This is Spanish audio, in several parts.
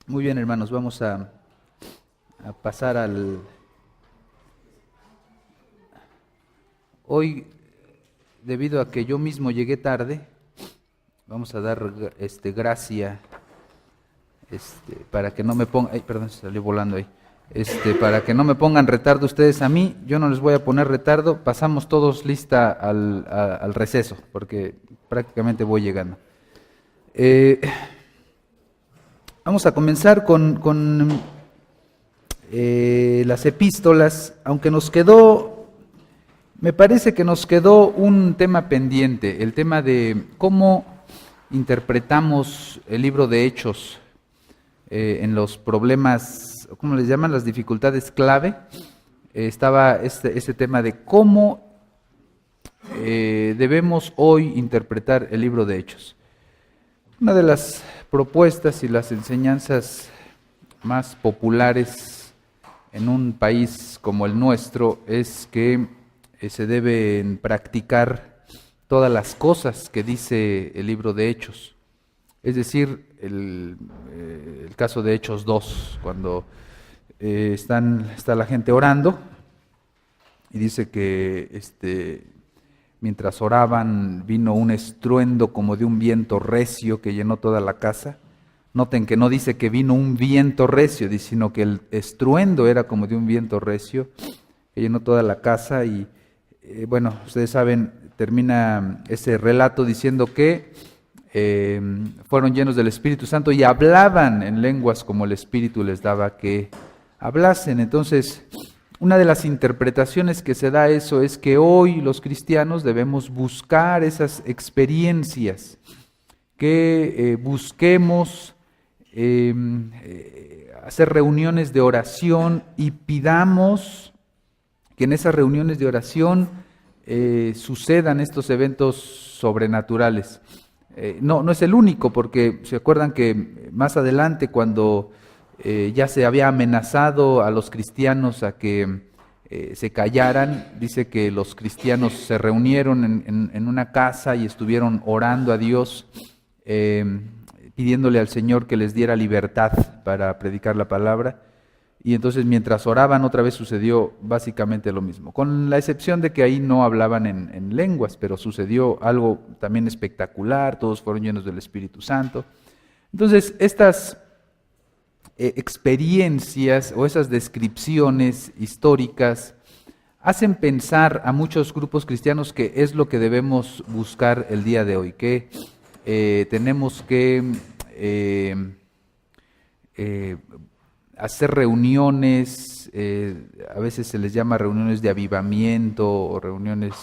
Muy bien, hermanos, vamos a pasar Hoy, debido a que yo mismo llegué tarde, vamos a dar gracia para que no me pongan... Ay, perdón, se salió volando ahí. Para que no me pongan retardo ustedes a mí, yo no les voy a poner retardo, pasamos todos lista al receso, porque prácticamente voy llegando. Vamos a comenzar con las epístolas, aunque me parece que nos quedó un tema pendiente, el tema de cómo interpretamos el libro de Hechos en los problemas, ¿cómo les llaman? Las dificultades clave. Estaba este tema de cómo debemos hoy interpretar el libro de Hechos. Una de las propuestas y las enseñanzas más populares en un país como el nuestro es que se deben practicar todas las cosas que dice el libro de Hechos. Es decir, el caso de Hechos 2, cuando está la gente orando y dice que mientras oraban vino un estruendo como de un viento recio que llenó toda la casa. Noten que no dice que vino un viento recio, sino que el estruendo era como de un viento recio que llenó toda la casa y bueno, ustedes saben, termina ese relato diciendo que fueron llenos del Espíritu Santo y hablaban en lenguas como el Espíritu les daba que hablasen. Entonces, una de las interpretaciones que se da a eso es que hoy los cristianos debemos buscar esas experiencias, que busquemos hacer reuniones de oración y pidamos que en esas reuniones de oración sucedan estos eventos sobrenaturales. No es el único, porque se acuerdan que más adelante cuando ya se había amenazado a los cristianos a que se callaran, dice que los cristianos se reunieron en una casa y estuvieron orando a Dios, pidiéndole al Señor que les diera libertad para predicar la palabra. Y entonces mientras oraban otra vez sucedió básicamente lo mismo, con la excepción de que ahí no hablaban en lenguas, pero sucedió algo también espectacular, todos fueron llenos del Espíritu Santo. Entonces estas experiencias o esas descripciones históricas hacen pensar a muchos grupos cristianos que es lo que debemos buscar el día de hoy, que tenemos que hacer reuniones, a veces se les llama reuniones de avivamiento o reuniones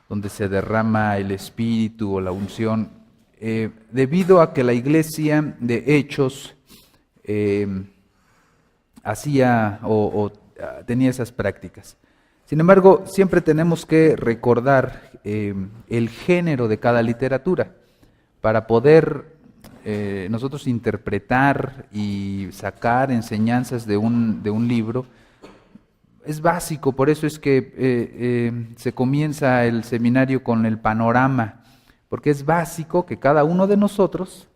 donde se derrama el Espíritu o la unción, debido a que la iglesia de Hechos hacía o tenía esas prácticas. Sin embargo, siempre tenemos que recordar el género de cada literatura para poder nosotros interpretar y sacar enseñanzas de un libro. Es básico, por eso es que se comienza el seminario con el panorama, porque es básico que cada uno de nosotros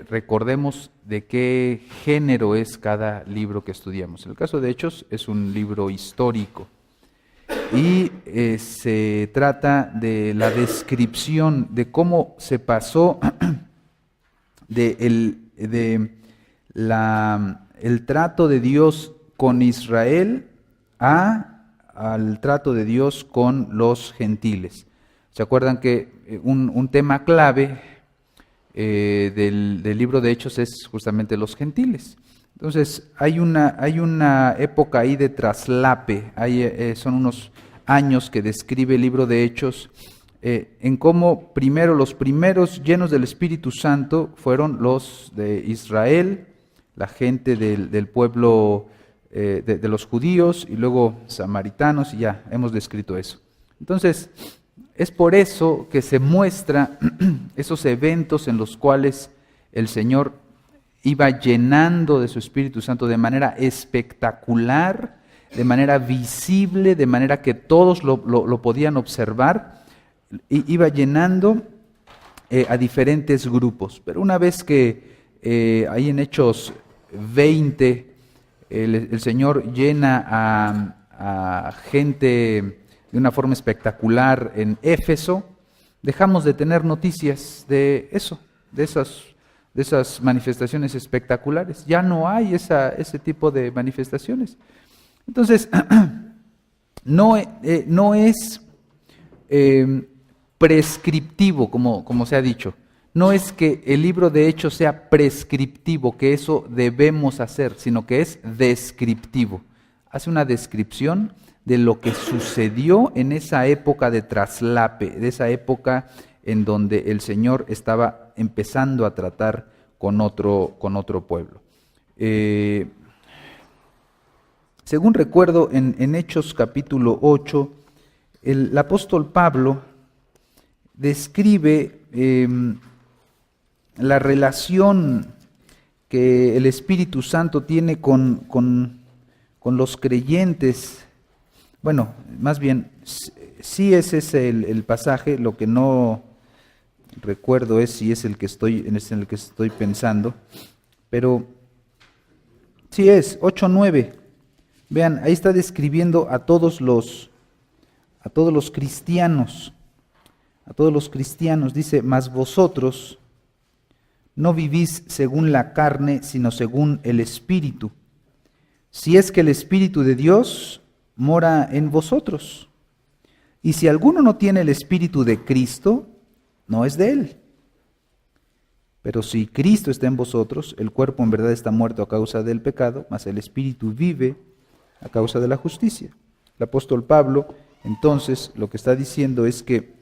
recordemos de qué género es cada libro que estudiamos. En el caso de Hechos es un libro histórico y se trata de la descripción de cómo se pasó el trato de Dios con Israel al trato de Dios con los gentiles. ¿Se acuerdan que un tema clave del libro de Hechos es justamente los gentiles? Entonces hay una época ahí de traslape, son unos años que describe el libro de Hechos en cómo primero los primeros llenos del Espíritu Santo fueron los de Israel, la gente del pueblo de los judíos y luego samaritanos, y ya hemos descrito eso. Entonces es por eso que se muestra esos eventos en los cuales el Señor iba llenando de su Espíritu Santo de manera espectacular, de manera visible, de manera que todos lo podían observar, y iba llenando a diferentes grupos. Pero una vez que ahí en Hechos 20, el Señor llena a gente de una forma espectacular en Éfeso, dejamos de tener noticias de eso, de esas manifestaciones espectaculares. Ya no hay ese tipo de manifestaciones. Entonces, no es prescriptivo, como se ha dicho. No es que el libro de Hechos sea prescriptivo, que eso debemos hacer, sino que es descriptivo. Hace una descripción de lo que sucedió en esa época de traslape, de esa época en donde el Señor estaba empezando a tratar con otro pueblo. Según recuerdo, en Hechos capítulo 8, el apóstol Pablo describe la relación que el Espíritu Santo tiene con los creyentes. Bueno, más bien, sí ese es el pasaje, lo que no recuerdo es si es el que estoy pensando, pero sí es 8:9. Vean, ahí está describiendo a todos los cristianos. A todos los cristianos dice: mas vosotros no vivís según la carne, sino según el Espíritu. Si es que el Espíritu de Dios mora en vosotros. Y si alguno no tiene el Espíritu de Cristo, no es de él. Pero si Cristo está en vosotros, el cuerpo en verdad está muerto a causa del pecado, mas el Espíritu vive a causa de la justicia. El apóstol Pablo, entonces, lo que está diciendo es que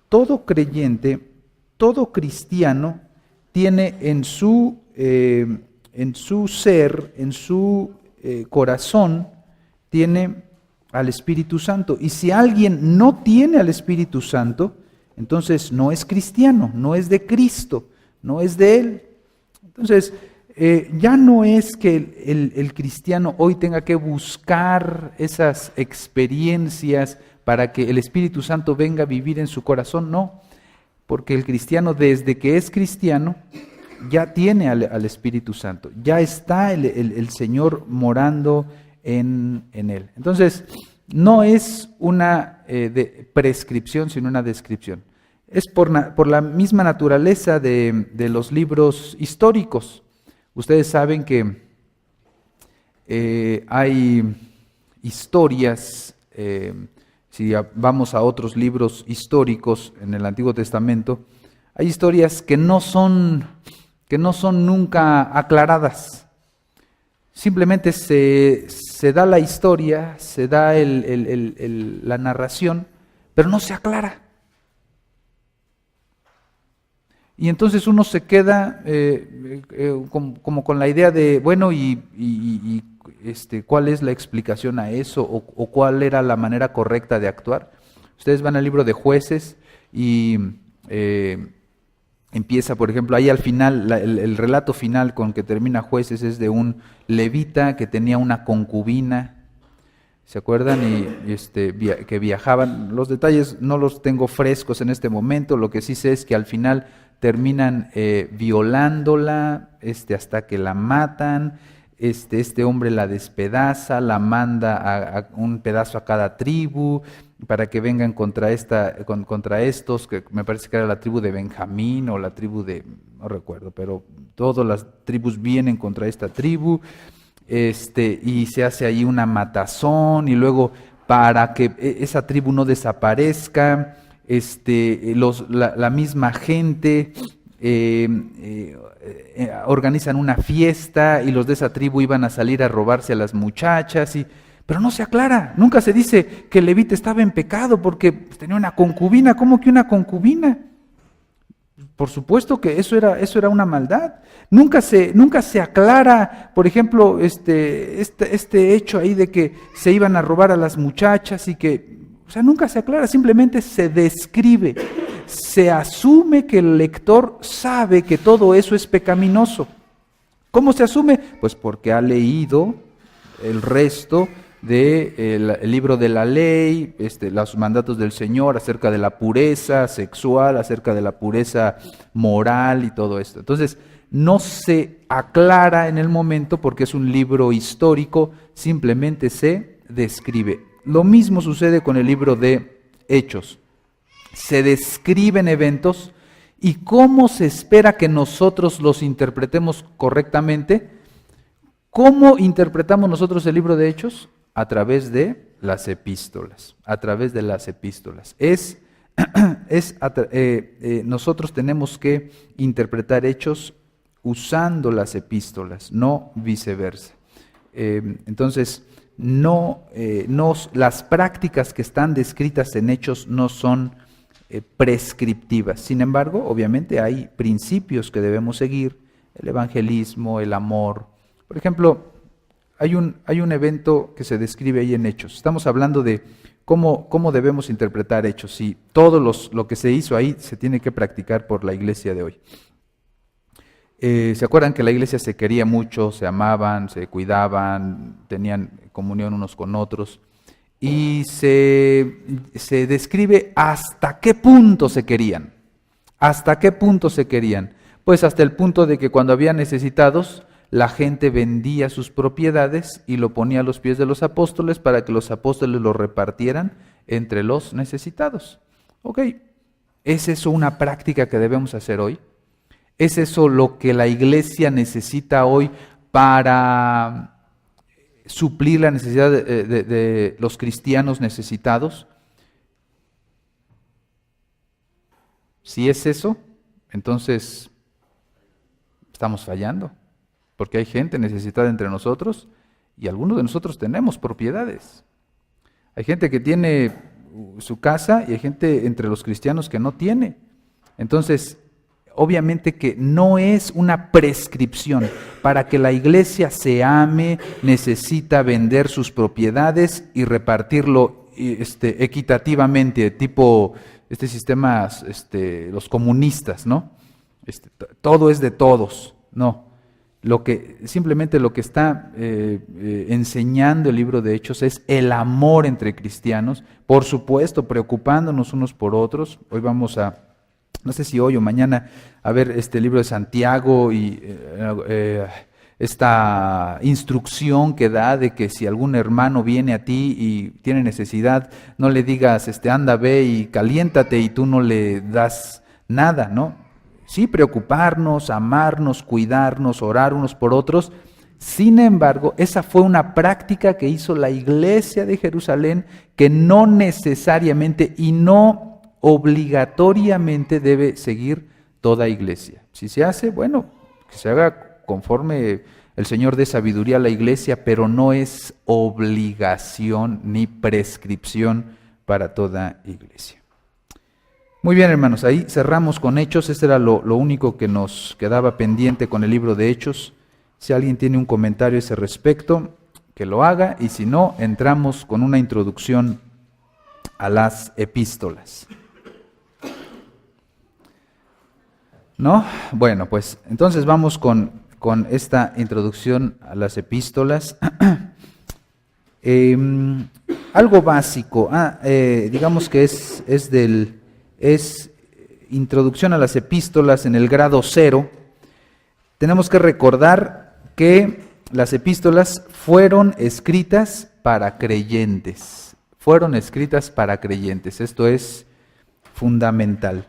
todo creyente, todo cristiano, tiene en su ser, en su corazón, tiene al Espíritu Santo. Y si alguien no tiene al Espíritu Santo, entonces no es cristiano, no es de Cristo, no es de Él. Entonces, ya no es que el cristiano hoy tenga que buscar esas experiencias para que el Espíritu Santo venga a vivir en su corazón, no. Porque el cristiano, desde que es cristiano, ya tiene al Espíritu Santo, ya está el Señor morando en él. Entonces, no es una prescripción, sino una descripción. Es por la misma naturaleza de los libros históricos. Ustedes saben que hay historias, si vamos a otros libros históricos en el Antiguo Testamento, hay historias que no son nunca aclaradas. Simplemente se da la historia, se da la narración, pero no se aclara. Y entonces uno se queda como con la idea de, bueno, y ¿cuál es la explicación a eso? ¿O cuál era la manera correcta de actuar? Ustedes van al libro de Jueces y empieza, por ejemplo, ahí al final, el relato final con que termina Jueces es de un levita que tenía una concubina, ¿se acuerdan? Que viajaban. Los detalles no los tengo frescos en este momento, lo que sí sé es que al final terminan violándola hasta que la matan. Este hombre la despedaza, la manda a un pedazo a cada tribu para que vengan contra estos, que me parece que era la tribu de Benjamín o la tribu de, no recuerdo, pero todas las tribus vienen contra esta tribu, y se hace ahí una matazón, y luego para que esa tribu no desaparezca, la misma gente organizan una fiesta y los de esa tribu iban a salir a robarse a las muchachas, pero no se aclara, nunca se dice que el levita estaba en pecado porque tenía una concubina. ¿Cómo que una concubina? Por supuesto que eso era una maldad. Nunca se aclara, por ejemplo, este hecho ahí de que se iban a robar a las muchachas nunca se aclara, simplemente se describe. Se asume que el lector sabe que todo eso es pecaminoso. ¿Cómo se asume? Pues porque ha leído el resto de el libro de la ley, los mandatos del Señor acerca de la pureza sexual, acerca de la pureza moral y todo esto. Entonces, no se aclara en el momento porque es un libro histórico, simplemente se describe. Lo mismo sucede con el libro de Hechos. Se describen eventos y cómo se espera que nosotros los interpretemos correctamente. ¿Cómo interpretamos nosotros el libro de Hechos? A través de las epístolas, a través de las epístolas. Nosotros tenemos que interpretar Hechos usando las epístolas, no viceversa. Entonces, las prácticas que están descritas en Hechos no son prescriptivas. Sin embargo, obviamente hay principios que debemos seguir, el evangelismo, el amor. Por ejemplo, hay un evento que se describe ahí en Hechos. Estamos hablando de cómo debemos interpretar Hechos y todo lo que se hizo ahí se tiene que practicar por la iglesia de hoy. ¿Se acuerdan que la iglesia se quería mucho, se amaban, se cuidaban, tenían comunión unos con otros? Y se describe hasta qué punto se querían. ¿Hasta qué punto se querían? Pues hasta el punto de que cuando había necesitados, la gente vendía sus propiedades y lo ponía a los pies de los apóstoles para que los apóstoles lo repartieran entre los necesitados. Ok, ¿es eso una práctica que debemos hacer hoy? ¿Es eso lo que la iglesia necesita hoy para suplir la necesidad de los cristianos necesitados? Si es eso, entonces estamos fallando, porque hay gente necesitada entre nosotros y algunos de nosotros tenemos propiedades. Hay gente que tiene su casa y hay gente entre los cristianos que no tiene. Entonces, obviamente que no es una prescripción. Para que la iglesia se ame, necesita vender sus propiedades y repartirlo equitativamente, tipo sistemas, los comunistas, ¿no? Todo es de todos, no. Simplemente lo que está enseñando el libro de Hechos es el amor entre cristianos, por supuesto, preocupándonos unos por otros. Hoy vamos no sé si hoy o mañana, a ver este libro de Santiago y esta instrucción que da de que si algún hermano viene a ti y tiene necesidad, no le digas, anda, ve y caliéntate y tú no le das nada, ¿no? Sí, preocuparnos, amarnos, cuidarnos, orar unos por otros. Sin embargo, esa fue una práctica que hizo la iglesia de Jerusalén que no necesariamente y no obligatoriamente debe seguir toda iglesia. Si se hace, bueno, que se haga conforme el Señor dé sabiduría a la iglesia, pero no es obligación ni prescripción para toda iglesia. Muy bien, hermanos, ahí cerramos con Hechos. Este era lo único que nos quedaba pendiente con el libro de Hechos. Si alguien tiene un comentario a ese respecto, que lo haga, y si no, entramos con una introducción a las epístolas. ¿No? Bueno, pues entonces vamos con esta introducción a las epístolas. Algo básico, digamos que es introducción a las epístolas en el grado 0. Tenemos que recordar que las epístolas fueron escritas para creyentes. Fueron escritas para creyentes. Esto es fundamental.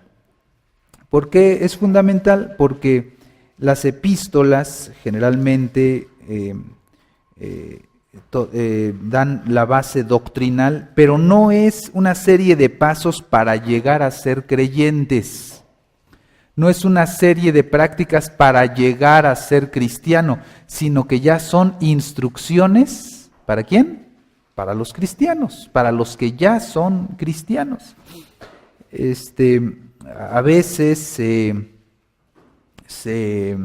¿Por qué es fundamental? Porque las epístolas generalmente dan la base doctrinal, pero no es una serie de pasos para llegar a ser creyentes. No es una serie de prácticas para llegar a ser cristiano, sino que ya son instrucciones. ¿Para quién? Para los cristianos, para los que ya son cristianos. A veces se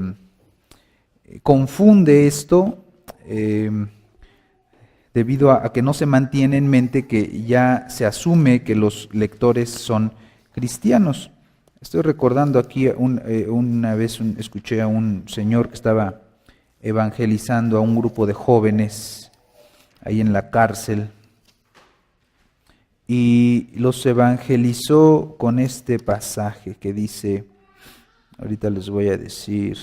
confunde esto debido a que no se mantiene en mente que ya se asume que los lectores son cristianos. Estoy recordando aquí, una vez escuché a un señor que estaba evangelizando a un grupo de jóvenes ahí en la cárcel, y los evangelizó con este pasaje que dice, ahorita les voy a decir,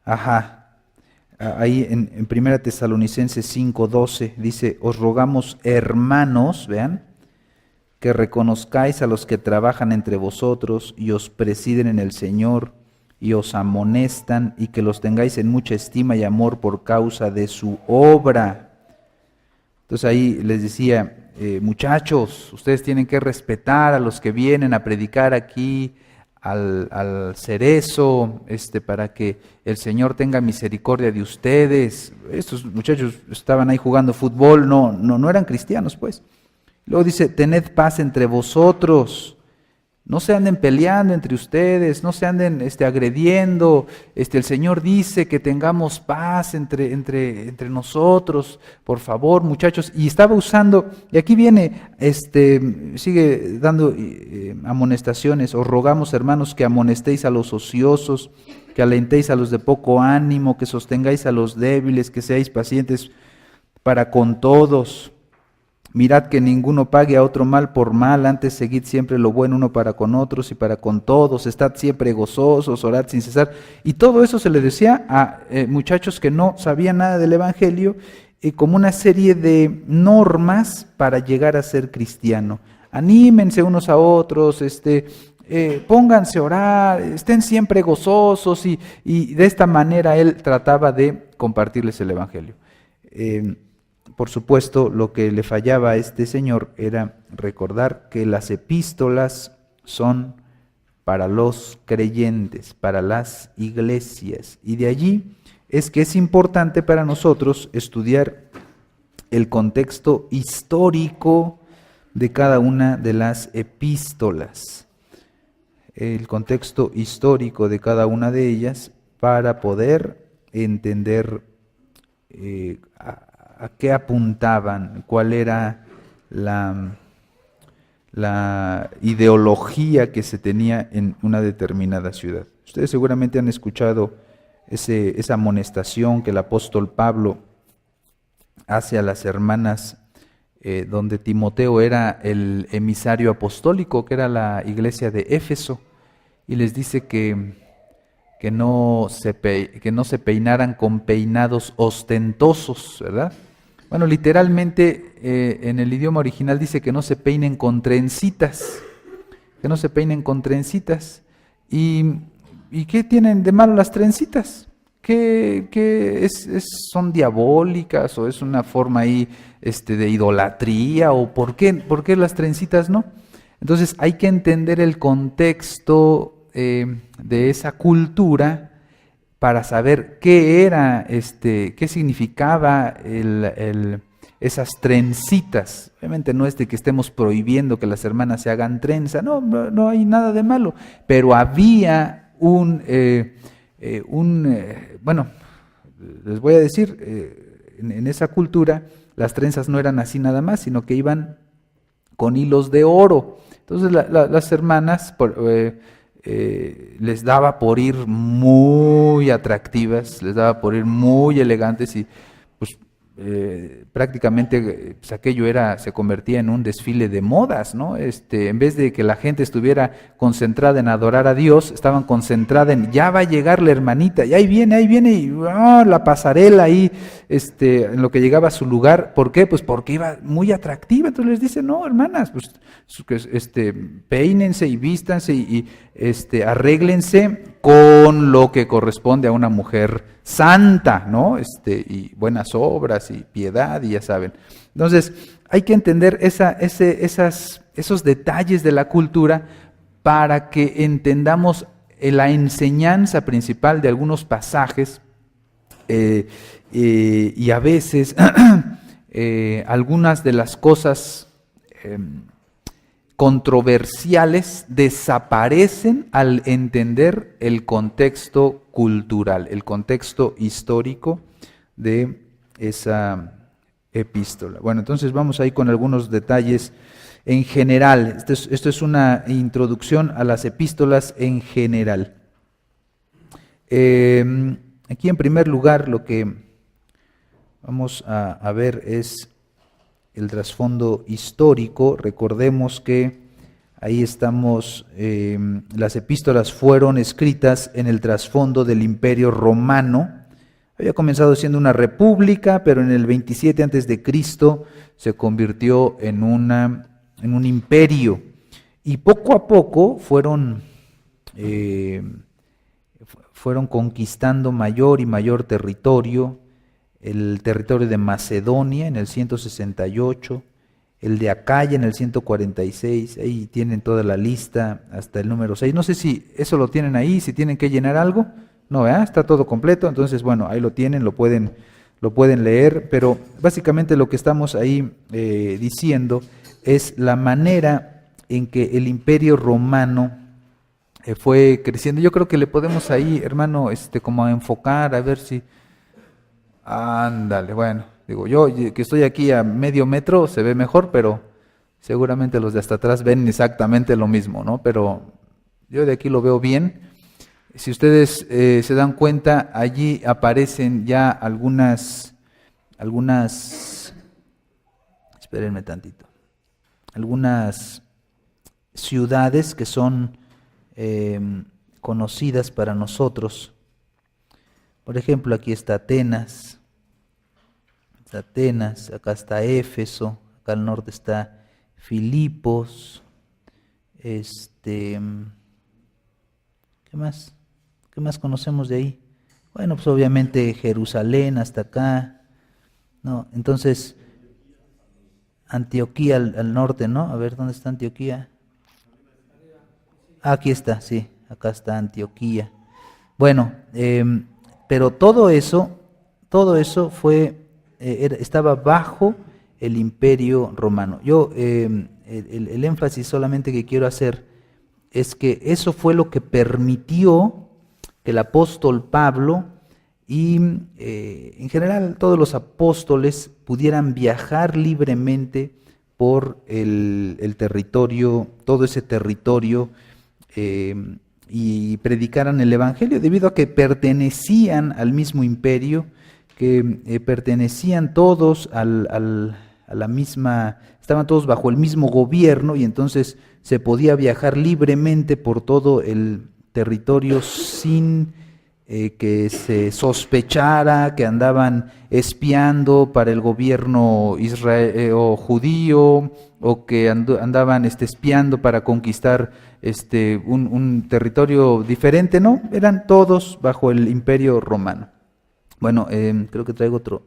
ahí en 1 Tesalonicenses 5:12 dice, os rogamos hermanos, vean, que reconozcáis a los que trabajan entre vosotros y os presiden en el Señor y os amonestan, y que los tengáis en mucha estima y amor por causa de su obra. Entonces ahí les decía, muchachos, ustedes tienen que respetar a los que vienen a predicar aquí al Cerezo, para que el Señor tenga misericordia de ustedes. Estos muchachos estaban ahí jugando fútbol, no eran cristianos, pues. Luego dice, tened paz entre vosotros. No se anden peleando entre ustedes, no se anden agrediendo. El Señor dice que tengamos paz entre nosotros, por favor, muchachos. Y estaba usando, y aquí viene, sigue dando amonestaciones. Os rogamos, hermanos, que amonestéis a los ociosos, que alentéis a los de poco ánimo, que sostengáis a los débiles, que seáis pacientes para con todos. Mirad que ninguno pague a otro mal por mal, antes seguid siempre lo bueno uno para con otros y para con todos, estad siempre gozosos, orad sin cesar. Y todo eso se le decía a muchachos que no sabían nada del Evangelio, como una serie de normas para llegar a ser cristiano. Anímense unos a otros, pónganse a orar, estén siempre gozosos, y de esta manera él trataba de compartirles el Evangelio. Por supuesto, lo que le fallaba a este señor era recordar que las epístolas son para los creyentes, para las iglesias. Y de allí es que es importante para nosotros estudiar el contexto histórico de cada una de las epístolas. El contexto histórico de cada una de ellas para poder entender a qué apuntaban, cuál era la ideología que se tenía en una determinada ciudad. Ustedes seguramente han escuchado esa amonestación que el apóstol Pablo hace a las hermanas, donde Timoteo era el emisario apostólico, que era la iglesia de Éfeso, y les dice que no se peinaran con peinados ostentosos, ¿verdad? Bueno, literalmente en el idioma original dice que no se peinen con trencitas, que no se peinen con trencitas. ¿Y qué tienen de malo las trencitas? ¿Qué son diabólicas o es una forma ahí de idolatría? ¿O por qué las trencitas no? Entonces hay que entender el contexto de esa cultura para saber qué era, qué significaba esas trencitas. Obviamente no es de que estemos prohibiendo que las hermanas se hagan trenza, no hay nada de malo, pero había bueno, les voy a decir, en esa cultura las trenzas no eran así nada más, sino que iban con hilos de oro. Entonces las hermanas les daba por ir muy atractivas, les daba por ir muy elegantes, y pues prácticamente pues aquello se convertía en un desfile de modas, ¿no? En vez de que la gente estuviera concentrada en adorar a Dios, estaban concentradas en ya va a llegar la hermanita, y ahí viene, y la pasarela ahí, en lo que llegaba a su lugar. ¿Por qué? Pues porque iba muy atractiva. Entonces les dice, no, hermanas, pues peínense y vístanse y arréglense con lo que corresponde a una mujer santa, ¿no? Y buenas obras y piedad, y ya saben. Entonces, hay que entender esos detalles de la cultura para que entendamos la enseñanza principal de algunos pasajes, y a veces algunas de las cosas controversiales desaparecen al entender el contexto cultural, el contexto histórico de esa epístola. Bueno, entonces vamos ahí con algunos detalles en general. Esto es una introducción a las epístolas en general. Aquí en primer lugar vamos a ver es el trasfondo histórico. Recordemos que ahí estamos, las epístolas fueron escritas en el trasfondo del Imperio Romano. Había comenzado siendo una república, pero en el 27 a.C. se convirtió en un imperio. Y poco a poco fueron conquistando mayor y mayor territorio. El territorio de Macedonia en el 168, el de Acaya en el 146, ahí tienen toda la lista hasta el número 6. No sé si eso lo tienen ahí, si tienen que llenar algo. No, ¿verdad? Está todo completo, entonces bueno, ahí lo tienen, lo pueden leer, pero básicamente lo que estamos ahí diciendo es la manera en que el Imperio Romano fue creciendo. Yo creo que le podemos ahí, hermano, como a enfocar, a ver si... Ándale, bueno, digo yo que estoy aquí a medio metro se ve mejor, pero seguramente los de hasta atrás ven exactamente lo mismo, ¿no? Pero yo de aquí lo veo bien. Si ustedes se dan cuenta, allí aparecen ya algunas, espérenme tantito, algunas ciudades que son conocidas para nosotros. Por ejemplo, aquí está Atenas, acá está Éfeso, acá al norte está Filipos, ¿qué más? ¿Qué más conocemos de ahí? Bueno, pues obviamente Jerusalén hasta acá, ¿no? Entonces, Antioquía al norte, ¿no? A ver, ¿dónde está Antioquía? Aquí está, sí, acá está Antioquía. Bueno, pero todo eso fue, estaba bajo el Imperio Romano. Yo, el énfasis solamente que quiero hacer es que eso fue lo que permitió que el apóstol Pablo y en general todos los apóstoles pudieran viajar libremente por el territorio, todo ese territorio, y predicaran el Evangelio, debido a que pertenecían al mismo imperio, que pertenecían todos a la misma, estaban todos bajo el mismo gobierno, y entonces se podía viajar libremente por todo el territorio sin que se sospechara que andaban espiando para el gobierno o judío, o que andaban espiando para conquistar un territorio diferente. No, eran todos bajo el Imperio Romano. Bueno, creo que traigo otro,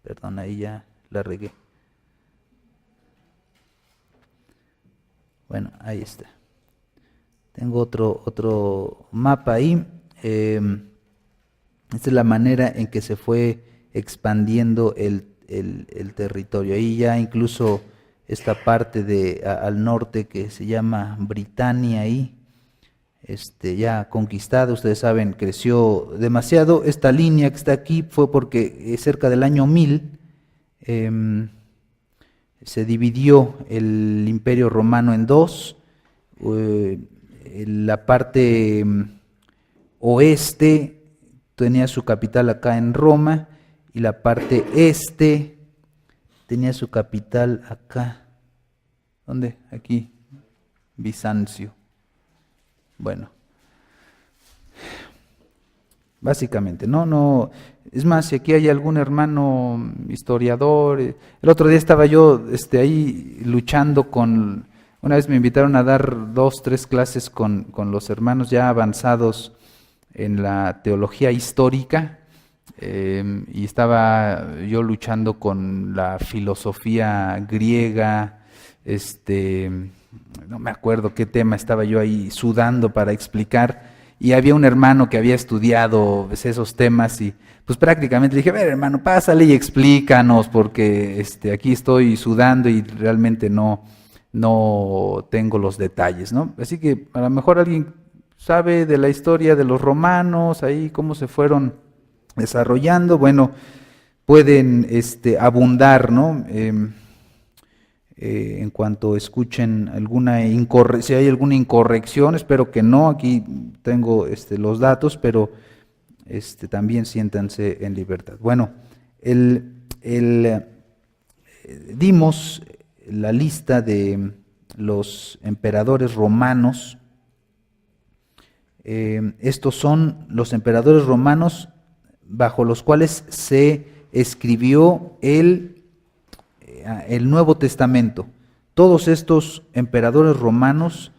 perdón, ahí ya la regué. Bueno, ahí está. Tengo otro mapa ahí. Esta es la manera en que se fue expandiendo el territorio. Ahí ya incluso esta parte al norte que se llama Britania, ahí ya conquistada, ustedes saben, creció demasiado. Esta línea que está aquí fue porque cerca del año 1000 se dividió el Imperio Romano en dos. La parte oeste tenía su capital acá en Roma, y la parte este tenía su capital acá. ¿Dónde? Aquí, Bizancio. Bueno, básicamente, no, es más, si aquí hay algún hermano historiador, el otro día estaba yo ahí luchando una vez me invitaron a dar 2, 3 clases con los hermanos ya avanzados en la teología histórica, y estaba yo luchando con la filosofía griega, no me acuerdo qué tema estaba yo ahí sudando para explicar, y había un hermano que había estudiado esos temas, y pues prácticamente le dije, a ver hermano, pásale y explícanos, porque aquí estoy sudando y realmente no tengo los detalles, ¿no? Así que a lo mejor alguien sabe de la historia de los romanos, ahí cómo se fueron desarrollando, bueno, pueden abundar, ¿no? En cuanto escuchen si hay alguna incorrección, espero que no, aquí tengo los datos, pero también siéntanse en libertad. Bueno, Dimos la lista de los emperadores romanos. Estos son los emperadores romanos bajo los cuales se escribió el Nuevo Testamento. Todos estos emperadores romanos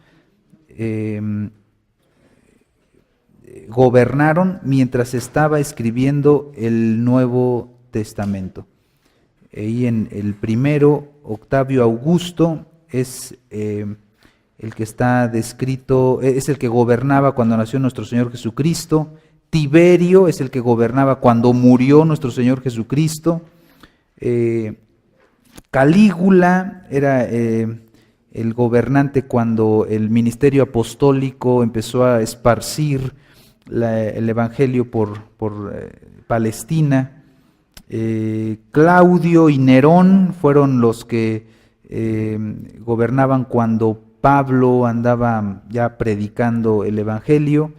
gobernaron mientras estaba escribiendo el Nuevo Testamento. Y en el primero, Octavio Augusto es el que está descrito, es el que gobernaba cuando nació nuestro Señor Jesucristo. Tiberio es el que gobernaba cuando murió nuestro Señor Jesucristo. Calígula era el gobernante cuando el ministerio apostólico empezó a esparcir el evangelio por Palestina. Claudio y Nerón fueron los que gobernaban cuando Pablo andaba ya predicando el evangelio.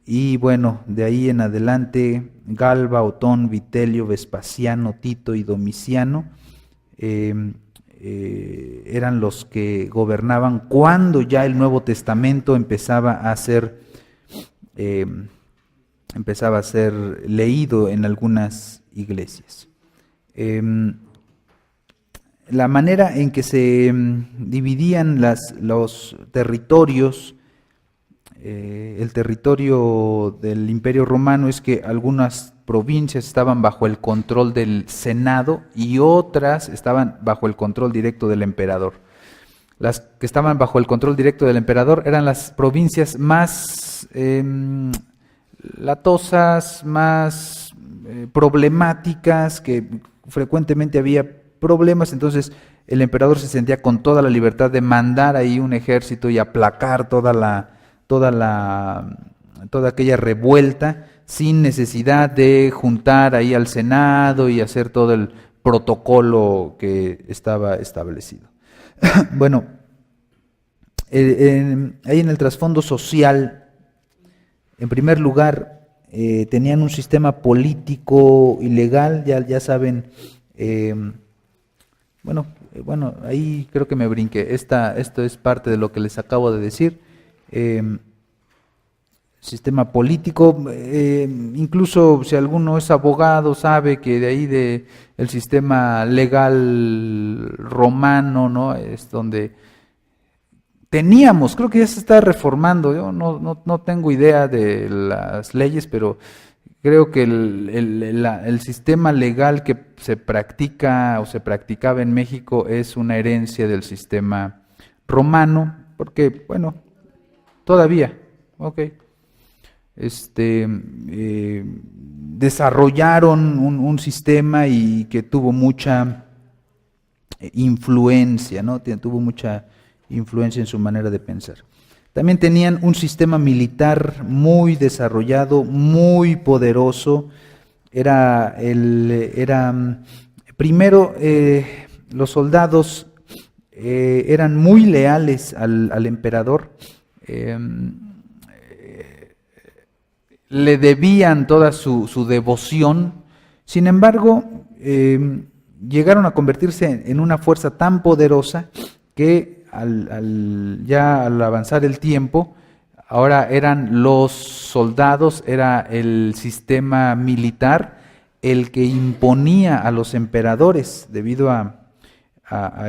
Y bueno, de ahí en adelante, Galba, Otón, Vitelio, Vespasiano, Tito y Domiciano eran los que gobernaban cuando ya el Nuevo Testamento empezaba a ser leído en algunas iglesias. La manera en que se dividían los territorios, el territorio del Imperio Romano, es que algunas provincias estaban bajo el control del Senado y otras estaban bajo el control directo del emperador. Las que estaban bajo el control directo del emperador eran las provincias más latosas, más problemáticas, que frecuentemente había problemas. Entonces el emperador se sentía con toda la libertad de mandar ahí un ejército y aplacar toda aquella revuelta sin necesidad de juntar ahí al Senado y hacer todo el protocolo que estaba establecido. Bueno, ahí en el trasfondo social, en primer lugar, tenían un sistema político y legal, ya saben. Bueno, ahí creo que me brinqué. Esto es parte de lo que les acabo de decir. Sistema político, incluso si alguno es abogado sabe que de ahí el sistema legal romano, ¿no? Es donde teníamos, creo que ya se está reformando. Yo no tengo idea de las leyes, pero creo que el sistema legal que se practica o se practicaba en México es una herencia del sistema romano, porque, bueno, todavía, desarrollaron un sistema y que tuvo mucha influencia, ¿no? Tuvo mucha influencia en su manera de pensar. También tenían un sistema militar muy desarrollado, muy poderoso. Primero, los soldados eran muy leales al emperador. Le debían toda su devoción. Sin embargo, llegaron a convertirse en una fuerza tan poderosa que al avanzar el tiempo, ahora eran los soldados, era el sistema militar el que imponía a los emperadores debido a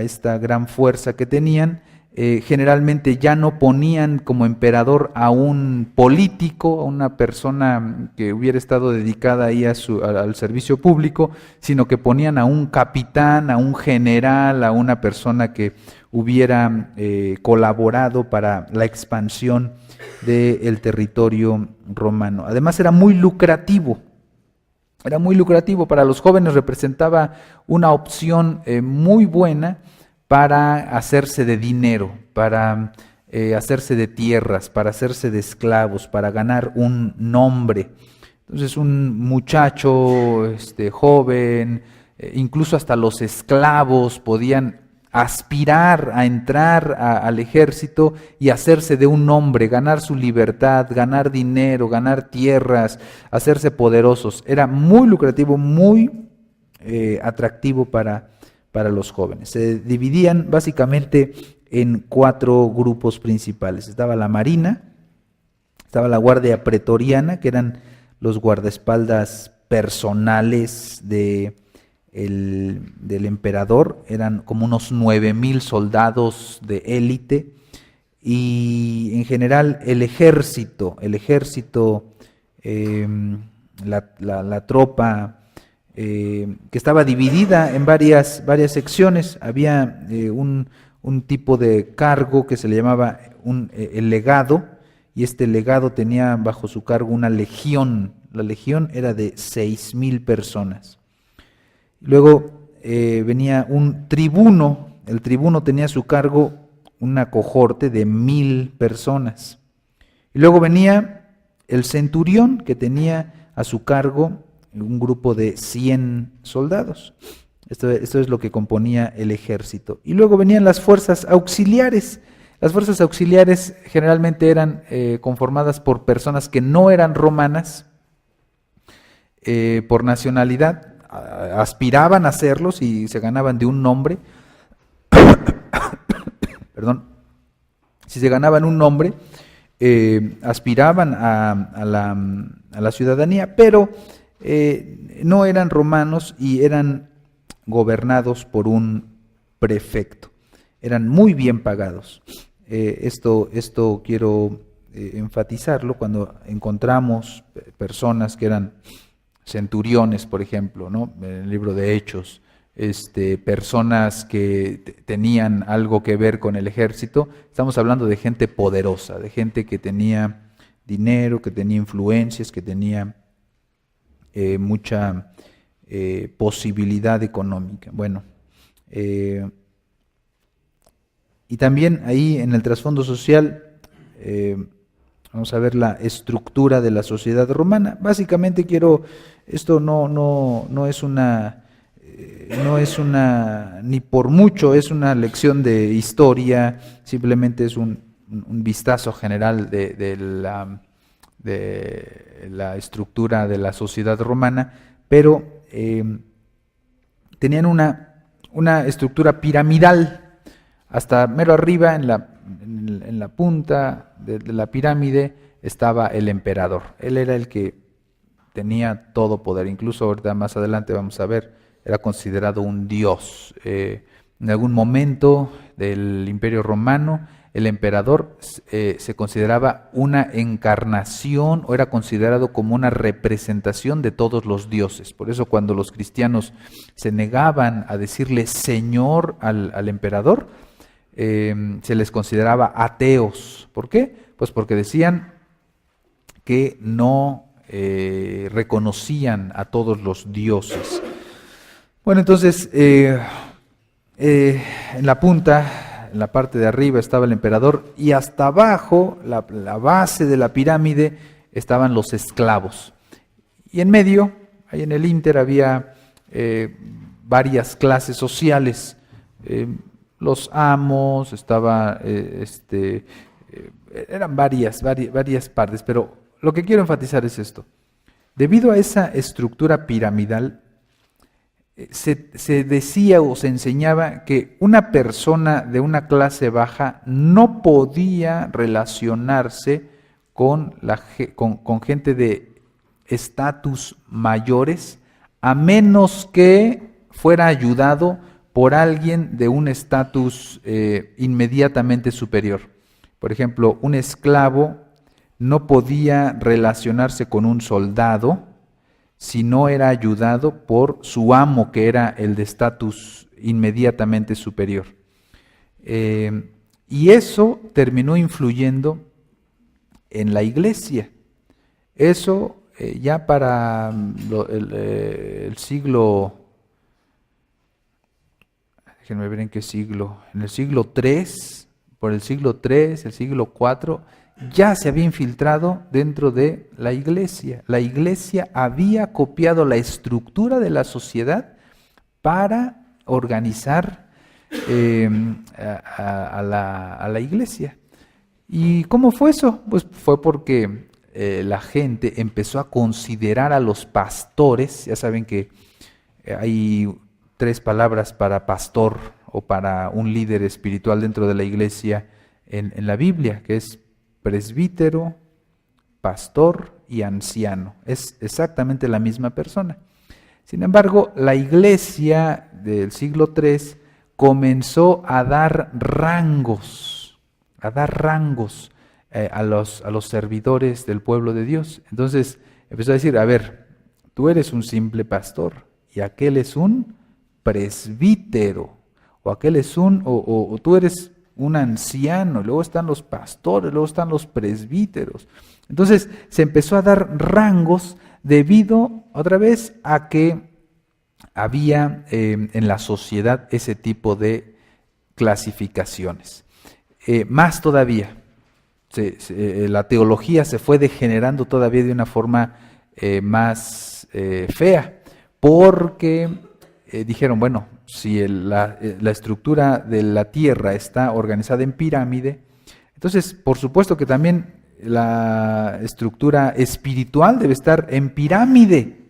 esta gran fuerza que tenían. Generalmente ya no ponían como emperador a un político, a una persona que hubiera estado dedicada ahí al servicio público, sino que ponían a un capitán, a un general, a una persona que hubiera colaborado para la expansión del territorio romano. Además era muy lucrativo. Para los jóvenes, representaba una opción muy buena para hacerse de dinero, para hacerse de tierras, para hacerse de esclavos, para ganar un nombre. Entonces un muchacho joven, incluso hasta los esclavos podían aspirar a entrar al ejército y hacerse de un nombre, ganar su libertad, ganar dinero, ganar tierras, hacerse poderosos. Era muy lucrativo, muy atractivo para los jóvenes. Se dividían básicamente en 4 grupos principales. Estaba la Marina, estaba la Guardia Pretoriana, que eran los guardaespaldas personales del emperador, eran como unos 9,000 soldados de élite, y en general el ejército, la tropa, que estaba dividida en varias secciones. Había un tipo de cargo que se le llamaba el legado, y este legado tenía bajo su cargo una legión. La legión era de 6,000 personas. Luego venía un tribuno. El tribuno tenía a su cargo una cohorte de 1,000 personas. Y luego venía el centurión, que tenía a su cargo un grupo de 100 soldados. Esto es lo que componía el ejército. Y luego venían las fuerzas auxiliares. Las fuerzas auxiliares generalmente eran conformadas por personas que no eran romanas, por nacionalidad, aspiraban a serlos y se ganaban de un nombre. Perdón. Si se ganaban un nombre, aspiraban a la ciudadanía, pero no eran romanos y eran gobernados por un prefecto. Eran muy bien pagados. Esto quiero enfatizarlo cuando encontramos personas que eran centuriones, por ejemplo, ¿no? En el libro de Hechos, personas que tenían algo que ver con el ejército. Estamos hablando de gente poderosa, de gente que tenía dinero, que tenía influencias, que tenía mucha posibilidad económica. Bueno, y también ahí en el trasfondo social vamos a ver la estructura de la sociedad romana. Básicamente esto no es una, ni por mucho es una lección de historia, simplemente es un vistazo general de la estructura de la sociedad romana, pero tenían una estructura piramidal. Hasta mero arriba, en la punta de la pirámide, estaba el emperador. Él era el que tenía todo poder. Incluso ahorita más adelante vamos a ver, era considerado un dios. En algún momento del Imperio Romano, el emperador se consideraba una encarnación, o era considerado como una representación de todos los dioses. Por eso cuando los cristianos se negaban a decirle Señor al emperador, se les consideraba ateos. ¿Por qué? Pues porque decían que no reconocían a todos los dioses. Bueno, entonces en la punta, en la parte de arriba estaba el emperador, y hasta abajo, la base de la pirámide, estaban los esclavos. Y en medio, ahí en el ínter, había varias clases sociales. Los amos, eran varias partes, pero lo que quiero enfatizar es esto. Debido a esa estructura piramidal, se decía o se enseñaba que una persona de una clase baja no podía relacionarse con gente de estatus mayores, a menos que fuera ayudado por alguien de un estatus inmediatamente superior. Por ejemplo, un esclavo no podía relacionarse con un soldado si no era ayudado por su amo, que era el de estatus inmediatamente superior. Y eso terminó influyendo en la iglesia. Eso ya para el siglo... Déjenme ver en qué siglo. En el siglo III, por el siglo III, el siglo IV, ya se había infiltrado dentro de la iglesia. La iglesia había copiado la estructura de la sociedad para organizar a la iglesia. ¿Y cómo fue eso? Pues fue porque la gente empezó a considerar a los pastores. Ya saben que Hay 3 palabras para pastor o para un líder espiritual dentro de la iglesia en la Biblia, que es presbítero, pastor y anciano. Es exactamente la misma persona. Sin embargo, la iglesia del siglo III comenzó a dar rangos a los servidores del pueblo de Dios. Entonces empezó a decir, a ver, tú eres un simple pastor y aquel es un presbítero, o aquel es o tú eres un anciano, luego están los pastores, luego están los presbíteros. Entonces se empezó a dar rangos debido, otra vez, a que había en la sociedad ese tipo de clasificaciones. Más todavía, la teología se fue degenerando todavía de una forma más fea, porque dijeron, bueno, si la estructura de la tierra está organizada en pirámide, entonces por supuesto que también la estructura espiritual debe estar en pirámide.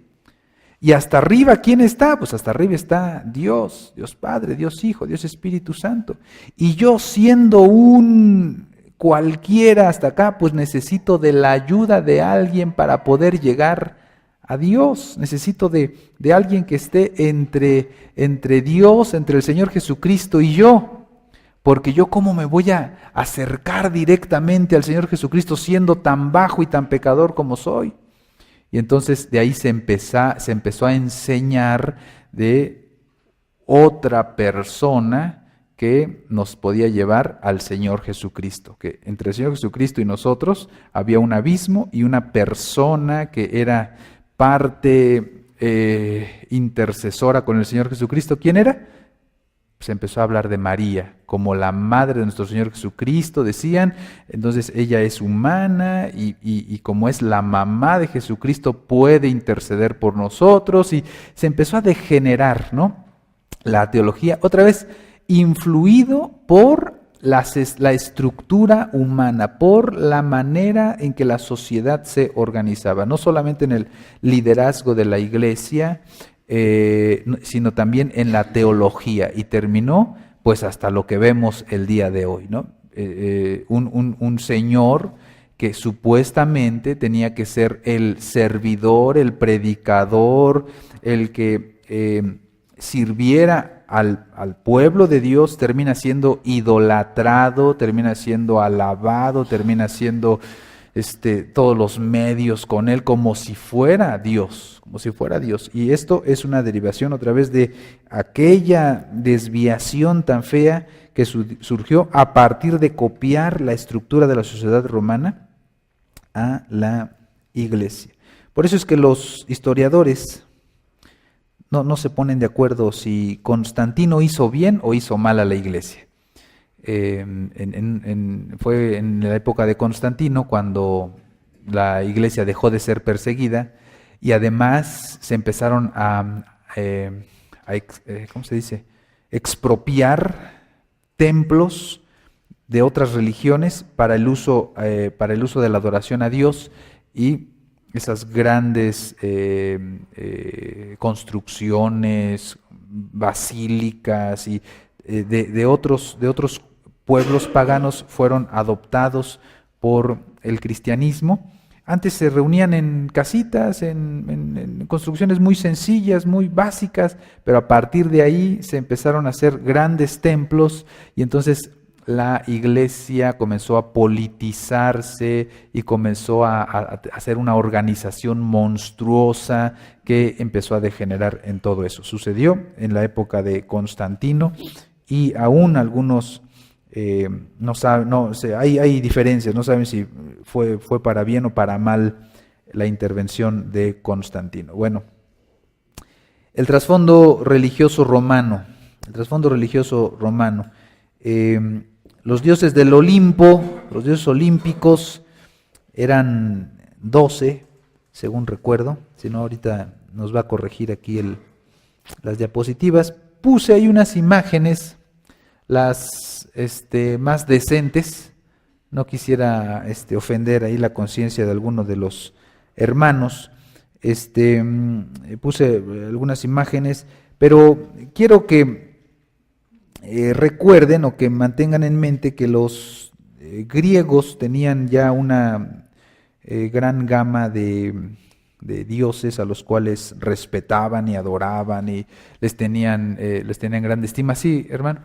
Y hasta arriba, ¿quién está? Pues hasta arriba está Dios, Dios Padre, Dios Hijo, Dios Espíritu Santo. Y yo siendo un cualquiera hasta acá, pues necesito de la ayuda de alguien para poder llegar a Dios. Necesito de alguien que esté entre Dios, entre el Señor Jesucristo y yo. Porque yo cómo me voy a acercar directamente al Señor Jesucristo siendo tan bajo y tan pecador como soy. Y entonces de ahí se empezó a enseñar de otra persona que nos podía llevar al Señor Jesucristo. Que entre el Señor Jesucristo y nosotros había un abismo y una persona que era parte intercesora con el Señor Jesucristo. ¿Quién era? Se empezó a hablar de María como la madre de nuestro Señor Jesucristo, decían. Entonces ella es humana y como es la mamá de Jesucristo puede interceder por nosotros, y se empezó a degenerar, ¿no?, la teología, otra vez influido por la estructura humana, por la manera en que la sociedad se organizaba, no solamente en el liderazgo de la iglesia, sino también en la teología, y terminó pues hasta lo que vemos el día de hoy, ¿no? Un señor que supuestamente tenía que ser el servidor, el predicador, el que sirviera al pueblo de Dios, termina siendo idolatrado, termina siendo alabado, termina siendo todos los medios con él como si fuera Dios, como si fuera Dios. Y esto es una derivación otra vez de aquella desviación tan fea que surgió a partir de copiar la estructura de la sociedad romana a la iglesia. Por eso es que los historiadores no se ponen de acuerdo si Constantino hizo bien o hizo mal a la iglesia. Fue en la época de Constantino cuando la iglesia dejó de ser perseguida, y además se empezaron ¿cómo se dice?, expropiar templos de otras religiones para el uso de la adoración a Dios, y esas grandes construcciones, basílicas y de otros pueblos paganos fueron adoptados por el cristianismo. Antes se reunían en casitas, en construcciones muy sencillas, muy básicas, pero a partir de ahí se empezaron a hacer grandes templos, y entonces la iglesia comenzó a politizarse y comenzó a hacer una organización monstruosa que empezó a degenerar en todo eso. Sucedió en la época de Constantino, y aún algunos hay diferencias, no saben si fue para bien o para mal la intervención de Constantino. Bueno, el trasfondo religioso romano. Los dioses del Olimpo, los dioses olímpicos, eran 12, según recuerdo. Si no, ahorita nos va a corregir aquí las diapositivas. Puse ahí unas imágenes, las más decentes. No quisiera ofender ahí la conciencia de alguno de los hermanos. Puse algunas imágenes, pero quiero que recuerden o que mantengan en mente que los griegos tenían ya una gran gama de dioses a los cuales respetaban y adoraban y les tenían grande estima. Sí, hermano.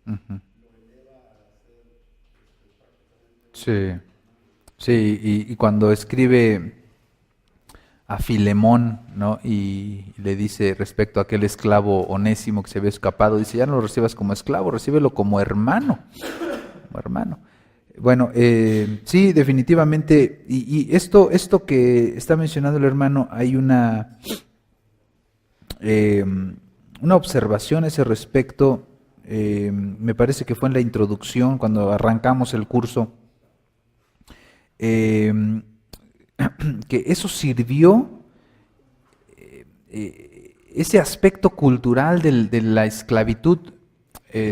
Ujú. Sí, sí, y cuando escribe a Filemón, ¿no? Y le dice respecto a aquel esclavo Onésimo que se había escapado, dice, ya no lo recibas como esclavo, recíbelo como hermano, como hermano. Bueno, sí, definitivamente, y esto que está mencionando el hermano, hay eh, una observación a ese respecto, me parece que fue en la introducción, cuando arrancamos el curso, eh, que eso sirvió, ese aspecto cultural de la esclavitud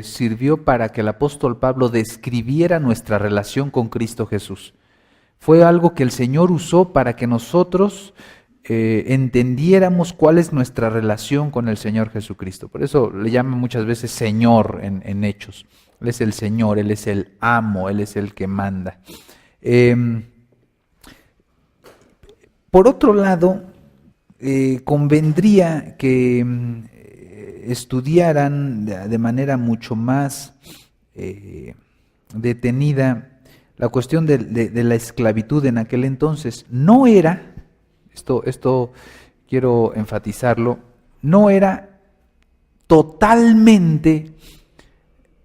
sirvió para que el apóstol Pablo describiera nuestra relación con Cristo Jesús. Fue algo que el Señor usó para que nosotros entendiéramos cuál es nuestra relación con el Señor Jesucristo. Por eso le llaman muchas veces Señor en Hechos. Él es el Señor, Él es el amo, Él es el que manda. Por otro lado, convendría que estudiaran de manera mucho más detenida la cuestión de la esclavitud en aquel entonces. No era, esto quiero enfatizarlo, no era totalmente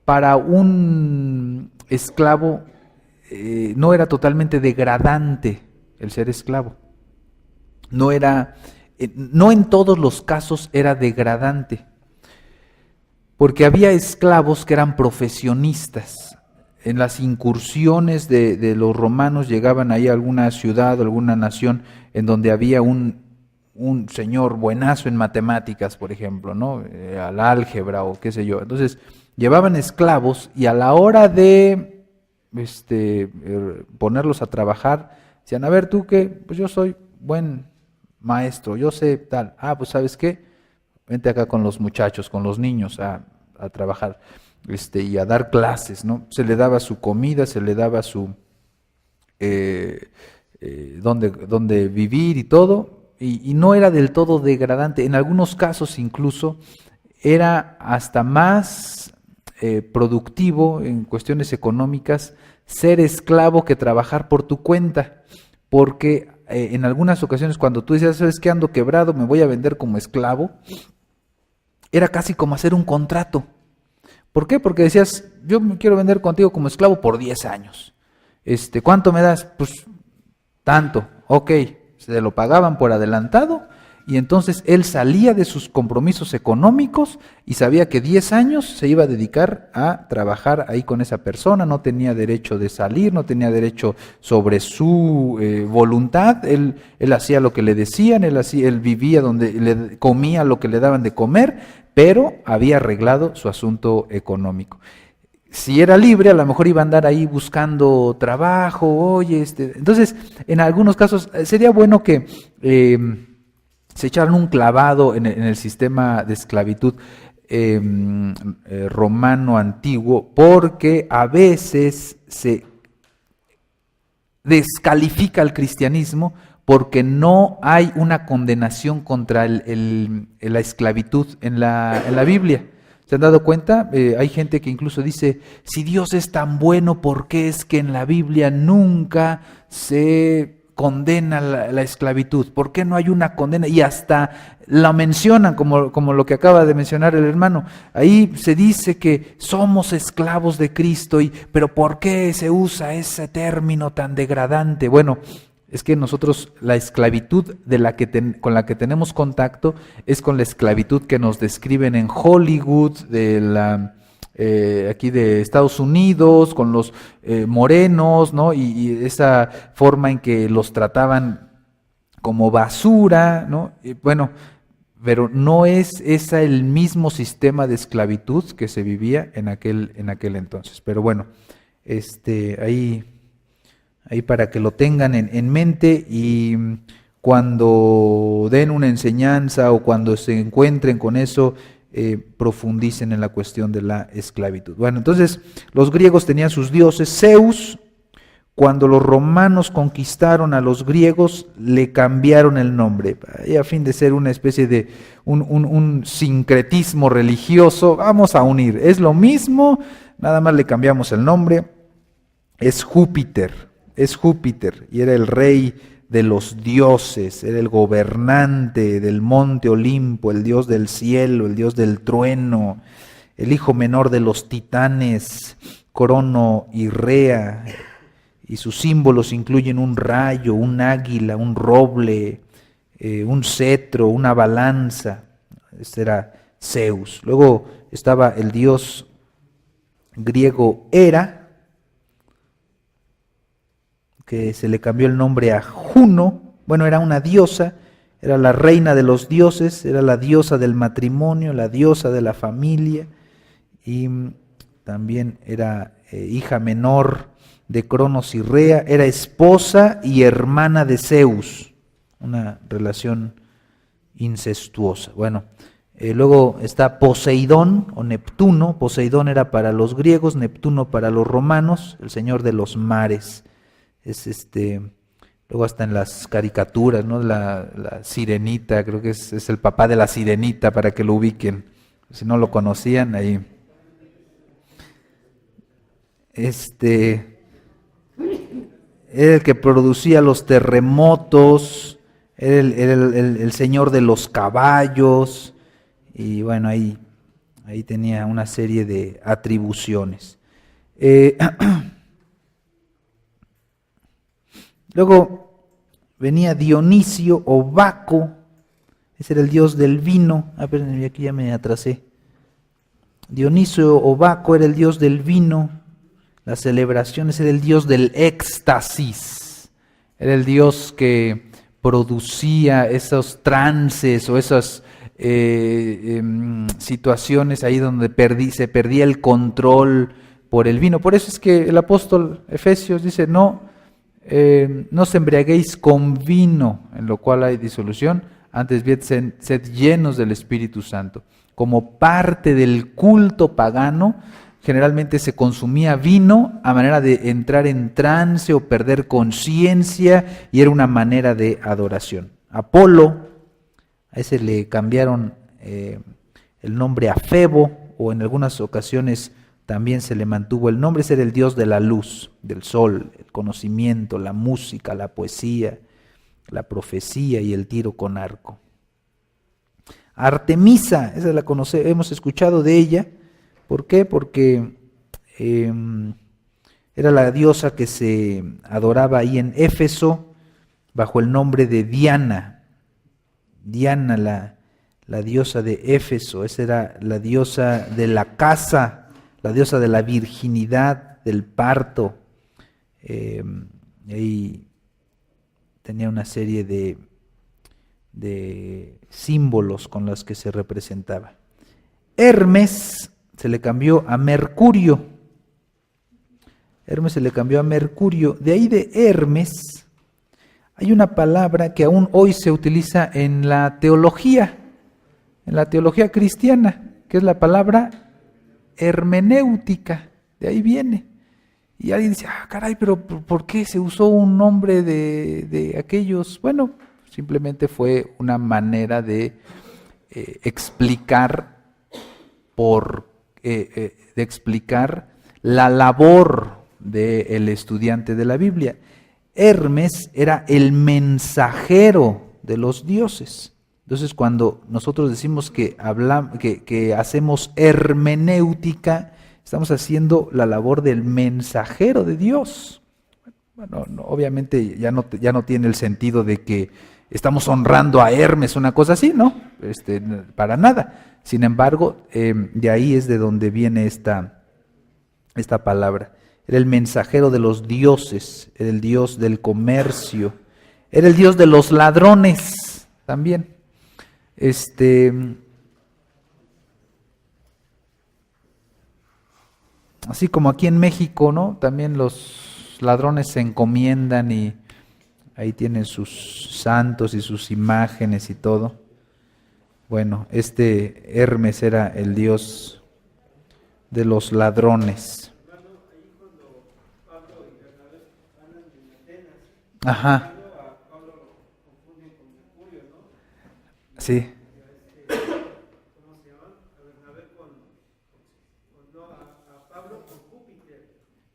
para un esclavo, no era totalmente degradante el ser esclavo. No en todos los casos era degradante, porque había esclavos que eran profesionistas. En las incursiones de los romanos llegaban ahí a alguna ciudad, alguna nación, en donde había un señor buenazo en matemáticas, por ejemplo, ¿no? Al álgebra o qué sé yo. Entonces, llevaban esclavos y a la hora de ponerlos a trabajar, decían, a ver, ¿tú qué? Pues yo soy buen maestro, yo sé tal. Ah, pues ¿sabes qué? Vente acá con los muchachos, con los niños a trabajar y a dar clases, ¿no? Se le daba su comida, se le daba su donde vivir y todo, y no era del todo degradante. En algunos casos incluso era hasta más productivo en cuestiones económicas ser esclavo que trabajar por tu cuenta, porque en algunas ocasiones cuando tú decías, ¿sabes qué? Ando quebrado, me voy a vender como esclavo, era casi como hacer un contrato. ¿Por qué? Porque decías, yo me quiero vender contigo como esclavo por 10 años. ¿Cuánto me das? Pues tanto, ok, se lo pagaban por adelantado y entonces él salía de sus compromisos económicos y sabía que 10 años se iba a dedicar a trabajar ahí con esa persona, no tenía derecho de salir, no tenía derecho sobre su voluntad, él hacía lo que le decían, él vivía donde le comía lo que le daban de comer, pero había arreglado su asunto económico. Si era libre, a lo mejor iba a andar ahí buscando trabajo, oye, entonces, en algunos casos sería bueno que se echaran un clavado en el sistema de esclavitud romano antiguo, porque a veces se descalifica el cristianismo porque no hay una condenación contra la esclavitud en la Biblia. ¿Se han dado cuenta? Hay gente que incluso dice, si Dios es tan bueno, ¿por qué es que en la Biblia nunca se condena la esclavitud? ¿Por qué no hay una condena? Y hasta la mencionan como lo que acaba de mencionar el hermano. Ahí se dice que somos esclavos de Cristo, pero ¿por qué se usa ese término tan degradante? Bueno, es que nosotros la esclavitud con la que tenemos contacto es con la esclavitud que nos describen en Hollywood, aquí de Estados Unidos, con los morenos, ¿no? Y esa forma en que los trataban como basura, ¿no? Bueno, pero no es ese el mismo sistema de esclavitud que se vivía en aquel entonces. Pero bueno, ahí para que lo tengan en mente, y cuando den una enseñanza o cuando se encuentren con eso, profundicen en la cuestión de la esclavitud. Bueno, entonces los griegos tenían sus dioses. Zeus, cuando los romanos conquistaron a los griegos, le cambiaron el nombre, y a fin de ser una especie de un sincretismo religioso. Vamos a unir, es lo mismo, nada más le cambiamos el nombre. Es Júpiter, y era el rey de los dioses, era el gobernante del monte Olimpo, el dios del cielo, el dios del trueno, el hijo menor de los titanes, Crono y Rea, y sus símbolos incluyen un rayo, un águila, un roble, un cetro, una balanza. Este era Zeus. Luego estaba el dios griego Hera, que se le cambió el nombre a Juno. Bueno, era una diosa, era la reina de los dioses, era la diosa del matrimonio, la diosa de la familia, y también era hija menor de Cronos y Rea, era esposa y hermana de Zeus, una relación incestuosa. Bueno, luego está Poseidón o Neptuno. Poseidón era para los griegos, Neptuno para los romanos, el señor de los mares. Luego hasta en las caricaturas, ¿no? La sirenita, creo que es el papá de la sirenita, para que lo ubiquen, si no lo conocían ahí. Era el que producía los terremotos, era el señor de los caballos, y bueno, ahí tenía una serie de atribuciones. Luego venía Dionisio o Baco, ese era el dios del vino. Pero aquí ya me atrasé. Dionisio o Baco era el dios del vino, las celebraciones, era el dios del éxtasis, era el dios que producía esos trances o esas situaciones ahí donde se perdía el control por el vino. Por eso es que el apóstol Efesios dice, no os embriaguéis con vino, en lo cual hay disolución, antes bien sed llenos del Espíritu Santo. Como parte del culto pagano, generalmente se consumía vino a manera de entrar en trance o perder conciencia, y era una manera de adoración. Apolo, a ese le cambiaron el nombre a Febo, o en algunas ocasiones también se le mantuvo el nombre. Ese era el dios de la luz, del sol, el conocimiento, la música, la poesía, la profecía y el tiro con arco. Artemisa, esa la hemos escuchado de ella. ¿Por qué? Porque era la diosa que se adoraba ahí en Éfeso bajo el nombre de Diana. Diana, la diosa de Éfeso, esa era la diosa de la casa, la diosa de la virginidad, del parto. Ahí tenía una serie de símbolos con los que se representaba. Hermes se le cambió a Mercurio. Hermes se le cambió a Mercurio. De ahí de Hermes hay una palabra que aún hoy se utiliza en la teología cristiana, que es la palabra hermenéutica. De ahí viene. Y alguien dice, caray, pero ¿por qué se usó un nombre de aquellos? Bueno, simplemente fue una manera de explicar la labor del estudiante de la Biblia. Hermes era el mensajero de los dioses. Entonces, cuando nosotros decimos que hacemos hermenéutica, estamos haciendo la labor del mensajero de Dios. Bueno, obviamente ya no tiene el sentido de que estamos honrando a Hermes, una cosa así, ¿no? Para nada. Sin embargo, de ahí es de donde viene esta palabra. Era el mensajero de los dioses, era el dios del comercio, era el dios de los ladrones también. Así como aquí en México, ¿no? También los ladrones se encomiendan y ahí tienen sus santos y sus imágenes y todo. Bueno, Hermes era el dios de los ladrones. Ajá. Sí.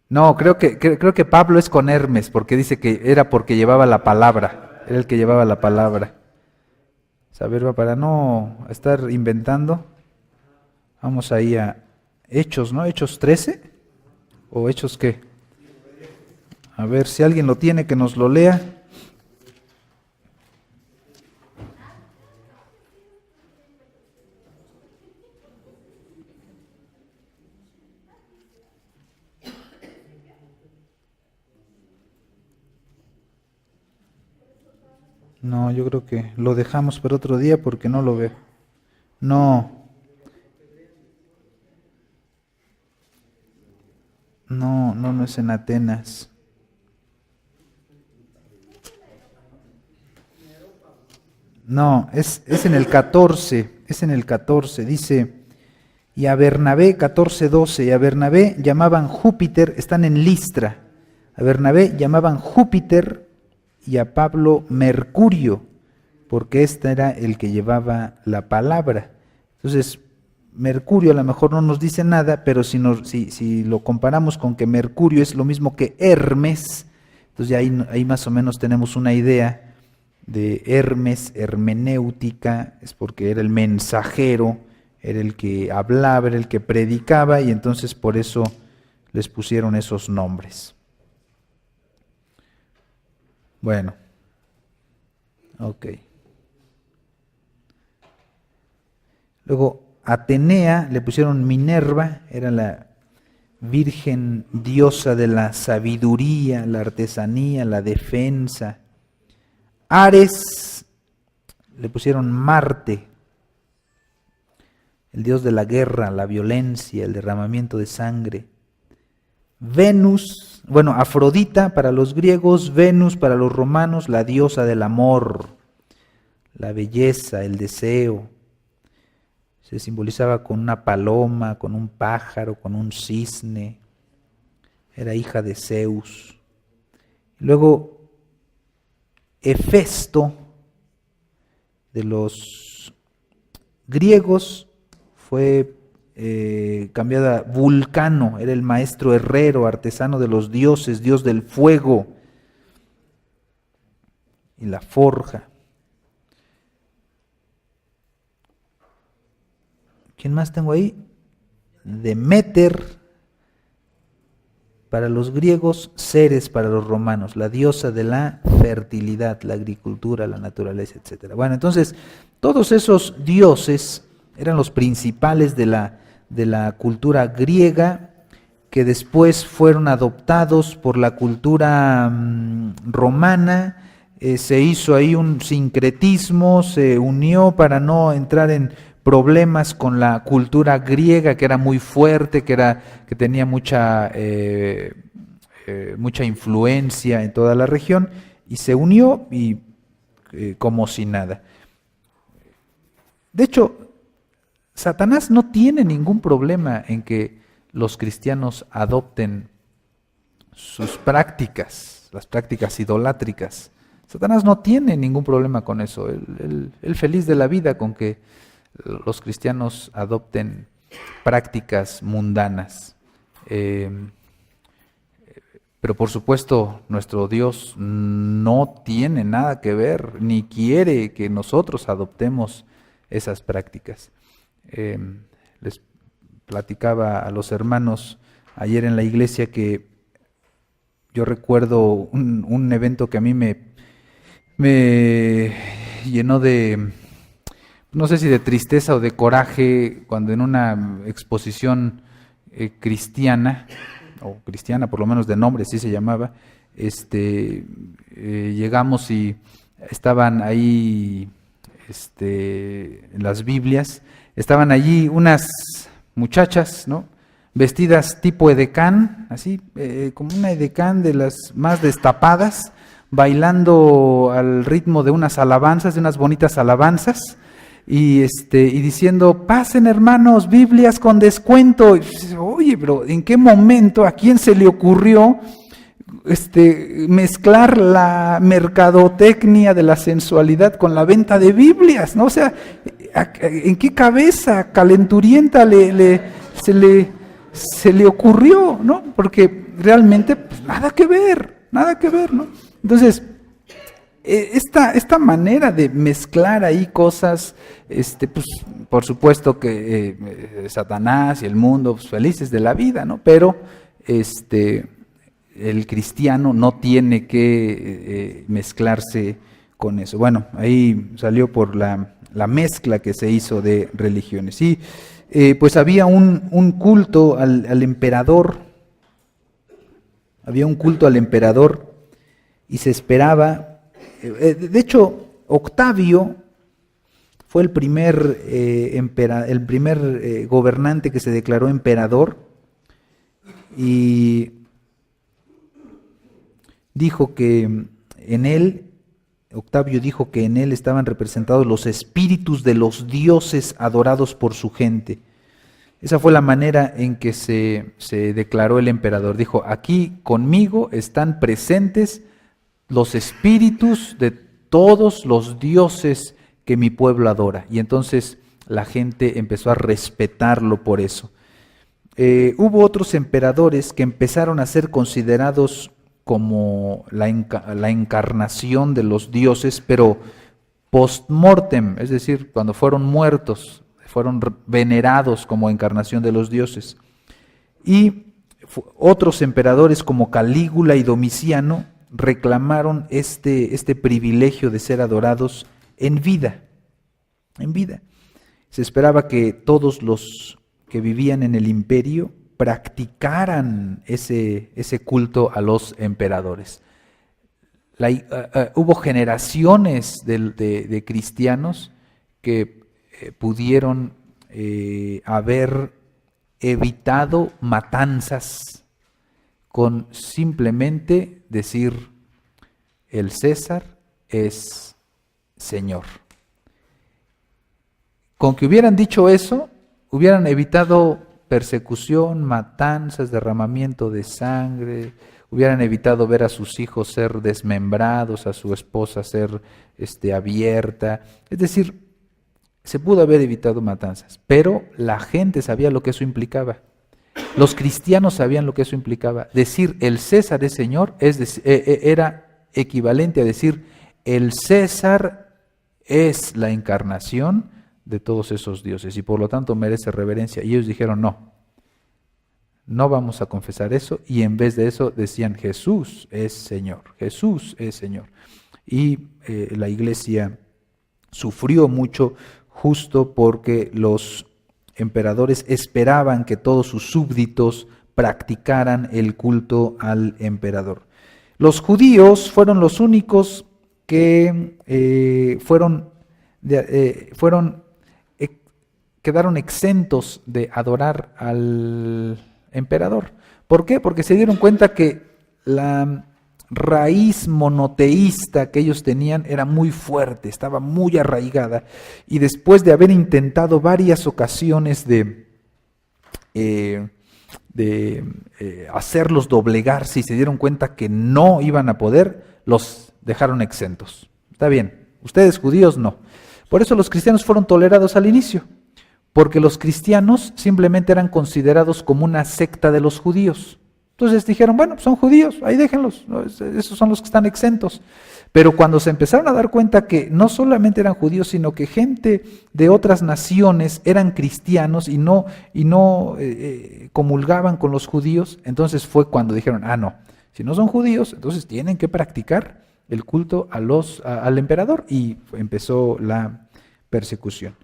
No, creo que Pablo es con Hermes, porque dice que era porque llevaba la palabra, era el que llevaba la palabra. Saber, para no estar inventando, vamos ahí a Hechos, ¿no? Hechos 13, o Hechos qué. A ver si alguien lo tiene, que nos lo lea. No, yo creo que lo dejamos para otro día porque no lo veo. No, no es en Atenas. No, es en el 14, dice, y a Bernabé, 14:12, y a Bernabé llamaban Júpiter, están en Listra, a Bernabé llamaban Júpiter y a Pablo Mercurio, porque este era el que llevaba la palabra. Entonces, Mercurio a lo mejor no nos dice nada, pero si lo comparamos con que Mercurio es lo mismo que Hermes, entonces ya ahí más o menos tenemos una idea de Hermes, hermenéutica, es porque era el mensajero, era el que hablaba, era el que predicaba, y entonces por eso les pusieron esos nombres. Bueno, ok. Luego, Atenea le pusieron Minerva, era la virgen diosa de la sabiduría, la artesanía, la defensa. Ares le pusieron Marte, el dios de la guerra, la violencia, el derramamiento de sangre. Venus, bueno, Afrodita para los griegos, Venus para los romanos, la diosa del amor, la belleza, el deseo. Se simbolizaba con una paloma, con un pájaro, con un cisne. Era hija de Zeus. Luego, Hefesto, de los griegos, fue cambiada Vulcano, era el maestro herrero, artesano de los dioses, dios del fuego y la forja. ¿Quién más tengo ahí? Deméter para los griegos, Ceres para los romanos, la diosa de la fertilidad, la agricultura, la naturaleza, etc. Bueno, entonces, todos esos dioses eran los principales de la cultura griega, que después fueron adoptados por la cultura romana. Se hizo ahí un sincretismo, se unió para no entrar en problemas con la cultura griega, que era muy fuerte, que tenía mucha influencia en toda la región, y se unió y como si nada. De hecho, Satanás no tiene ningún problema en que los cristianos adopten sus prácticas, las prácticas idolátricas. Satanás no tiene ningún problema con eso. Él feliz de la vida con que los cristianos adopten prácticas mundanas. Pero por supuesto, nuestro Dios no tiene nada que ver, ni quiere que nosotros adoptemos esas prácticas. Les platicaba a los hermanos ayer en la iglesia que yo recuerdo un evento que a mí me llenó de, no sé si de tristeza o de coraje, cuando en una exposición cristiana, o cristiana por lo menos de nombre, así se llamaba, llegamos y estaban ahí en las Biblias, estaban allí unas muchachas, ¿no?, vestidas tipo edecán, así, como una edecán de las más destapadas, bailando al ritmo de unas alabanzas, de unas bonitas alabanzas, y diciendo: pasen hermanos, Biblias con descuento. Y, oye, pero ¿en qué momento a quién se le ocurrió mezclar la mercadotecnia de la sensualidad con la venta de Biblias, ¿no? O sea, ¿en qué cabeza calenturienta se le ocurrió, ¿no? Porque realmente, pues, nada que ver, ¿no? Entonces, esta manera de mezclar ahí cosas, pues por supuesto que Satanás y el mundo, pues, felices de la vida, ¿no? Pero el cristiano no tiene que mezclarse con eso. Bueno, ahí salió por la mezcla que se hizo de religiones. Y pues había un culto al emperador, y se esperaba. De hecho, Octavio fue el primer gobernante que se declaró emperador, y dijo que Octavio dijo que en él estaban representados los espíritus de los dioses adorados por su gente. Esa fue la manera en que se declaró el emperador. Dijo: aquí conmigo están presentes los espíritus de todos los dioses que mi pueblo adora. Y entonces la gente empezó a respetarlo por eso. Hubo otros emperadores que empezaron a ser considerados como la encarnación de los dioses, pero post-mortem, es decir, cuando fueron muertos, fueron venerados como encarnación de los dioses. Y otros emperadores como Calígula y Domiciano reclamaron este privilegio de ser adorados en vida. Se esperaba que todos los que vivían en el imperio practicaran ese culto a los emperadores. Hubo generaciones de cristianos que pudieron haber evitado matanzas con simplemente decir: el César es Señor. Con que hubieran dicho eso, hubieran evitado persecución, matanzas, derramamiento de sangre, hubieran evitado ver a sus hijos ser desmembrados, a su esposa ser abierta. Es decir, se pudo haber evitado matanzas, pero la gente sabía lo que eso implicaba. Los cristianos sabían lo que eso implicaba. Decir el César es Señor era equivalente a decir el César es la encarnación de todos esos dioses y por lo tanto merece reverencia. Y ellos dijeron: no vamos a confesar eso, y en vez de eso decían: Jesús es Señor, Jesús es Señor. Y la iglesia sufrió mucho justo porque los emperadores esperaban que todos sus súbditos practicaran el culto al emperador. Los judíos fueron los únicos que quedaron exentos de adorar al emperador. ¿Por qué? Porque se dieron cuenta que la raíz monoteísta que ellos tenían era muy fuerte, estaba muy arraigada, y después de haber intentado varias ocasiones de hacerlos doblegarse y se dieron cuenta que no iban a poder, los dejaron exentos. Está bien, ustedes judíos no. Por eso los cristianos fueron tolerados al inicio, porque los cristianos simplemente eran considerados como una secta de los judíos. Entonces dijeron, bueno, son judíos, ahí déjenlos, ¿no? Esos son los que están exentos. Pero cuando se empezaron a dar cuenta que no solamente eran judíos, sino que gente de otras naciones eran cristianos y no comulgaban con los judíos, entonces fue cuando dijeron, no, si no son judíos, entonces tienen que practicar el culto al emperador, y empezó la persecución.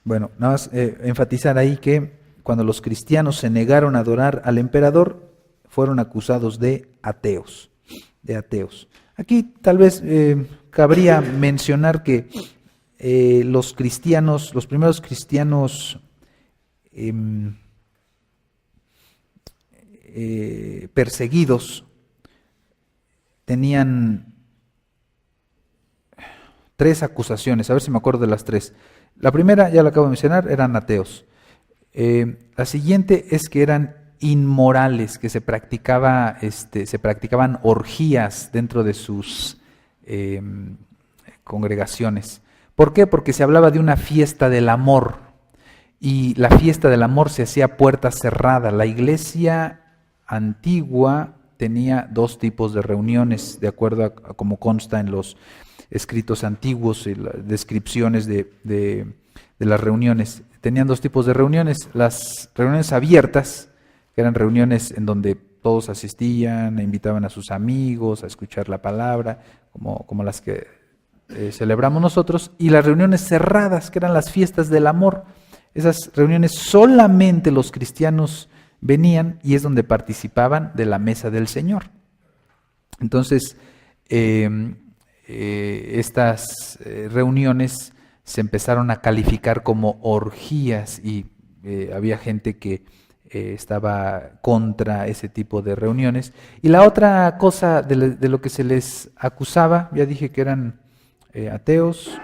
Bueno, nada más enfatizar ahí que cuando los cristianos se negaron a adorar al emperador, fueron acusados de ateos. Aquí tal vez cabría mencionar que los primeros cristianos perseguidos tenían 3 acusaciones, a ver si me acuerdo de las 3. La primera, ya la acabo de mencionar, eran ateos. La siguiente es que eran inmorales, que se practicaban orgías dentro de sus congregaciones. ¿Por qué? Porque se hablaba de una fiesta del amor, y la fiesta del amor se hacía a puerta cerrada. La iglesia antigua tenía 2 tipos de reuniones, de acuerdo a como consta en los escritos antiguos y las descripciones de las reuniones. Tenían 2 tipos de reuniones: las reuniones abiertas, que eran reuniones en donde todos asistían e invitaban a sus amigos a escuchar la palabra, como las que celebramos nosotros, y las reuniones cerradas, que eran las fiestas del amor. Esas reuniones solamente los cristianos venían, y es donde participaban de la mesa del Señor. Entonces, estas reuniones se empezaron a calificar como orgías, y había gente que estaba contra ese tipo de reuniones. Y la otra cosa de lo que se les acusaba, ya dije que eran ateos,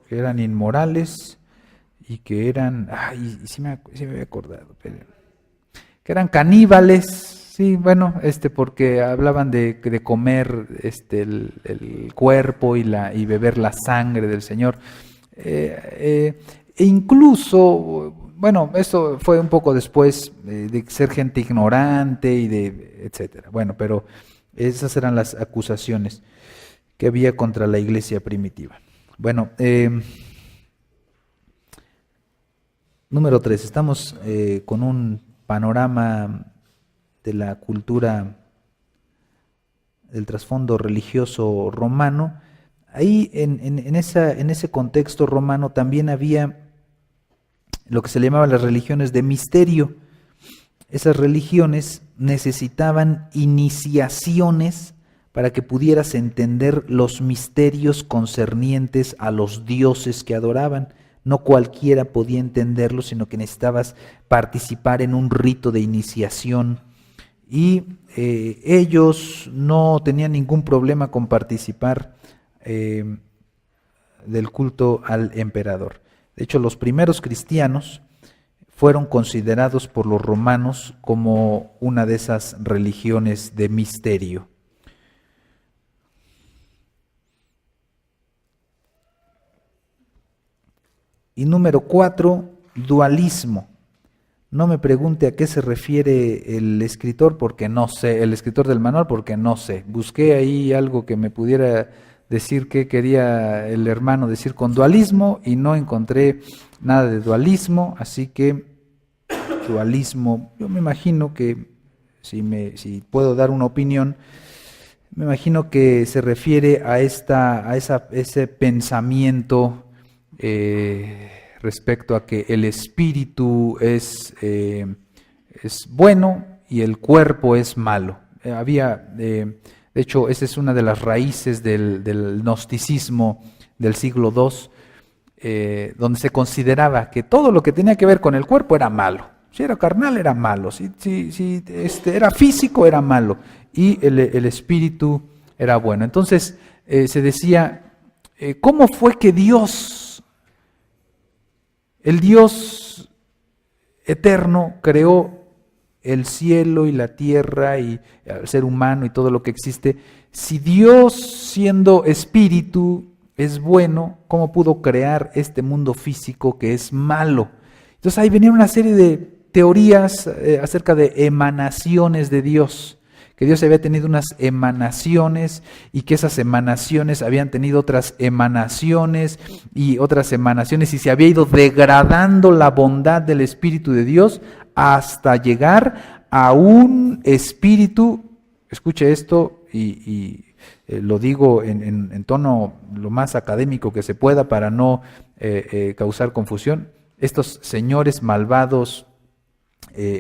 que eran inmorales, y que eran, sí me había acordado, pero, que eran caníbales. Sí, bueno, porque hablaban de comer el cuerpo y beber la sangre del Señor. E incluso, bueno, eso fue un poco después de ser gente ignorante y etcétera. Bueno, pero esas eran las acusaciones que había contra la iglesia primitiva. Bueno, número 3, estamos con un panorama de la cultura, del trasfondo religioso romano. Ahí en ese contexto romano también había lo que se llamaban las religiones de misterio. Esas religiones necesitaban iniciaciones para que pudieras entender los misterios concernientes a los dioses que adoraban. No cualquiera podía entenderlo, sino que necesitabas participar en un rito de iniciación. Y ellos no tenían ningún problema con participar del culto al emperador. De hecho, los primeros cristianos fueron considerados por los romanos como una de esas religiones de misterio. Y número 4, dualismo. No me pregunte a qué se refiere el escritor, porque no sé, el escritor del manual, porque no sé. Busqué ahí algo que me pudiera decir qué quería el hermano decir con dualismo, y no encontré nada de dualismo, así que dualismo, yo me imagino que, si puedo dar una opinión, me imagino que se refiere a ese pensamiento respecto a que el espíritu es bueno y el cuerpo es malo. De hecho, esa es una de las raíces del gnosticismo del siglo II, donde se consideraba que todo lo que tenía que ver con el cuerpo era malo. Si era carnal, era malo. Si era físico, era malo. Y el espíritu era bueno. Entonces, se decía, ¿cómo fue que Dios, el Dios eterno, creó el cielo y la tierra y el ser humano y todo lo que existe? Si Dios, siendo espíritu, es bueno, ¿cómo pudo crear este mundo físico que es malo? Entonces ahí venía una serie de teorías acerca de emanaciones de Dios, que Dios había tenido unas emanaciones y que esas emanaciones habían tenido otras emanaciones y otras emanaciones, y se había ido degradando la bondad del Espíritu de Dios hasta llegar a un espíritu, escuche esto y lo digo en tono lo más académico que se pueda para no causar confusión. Estos señores malvados,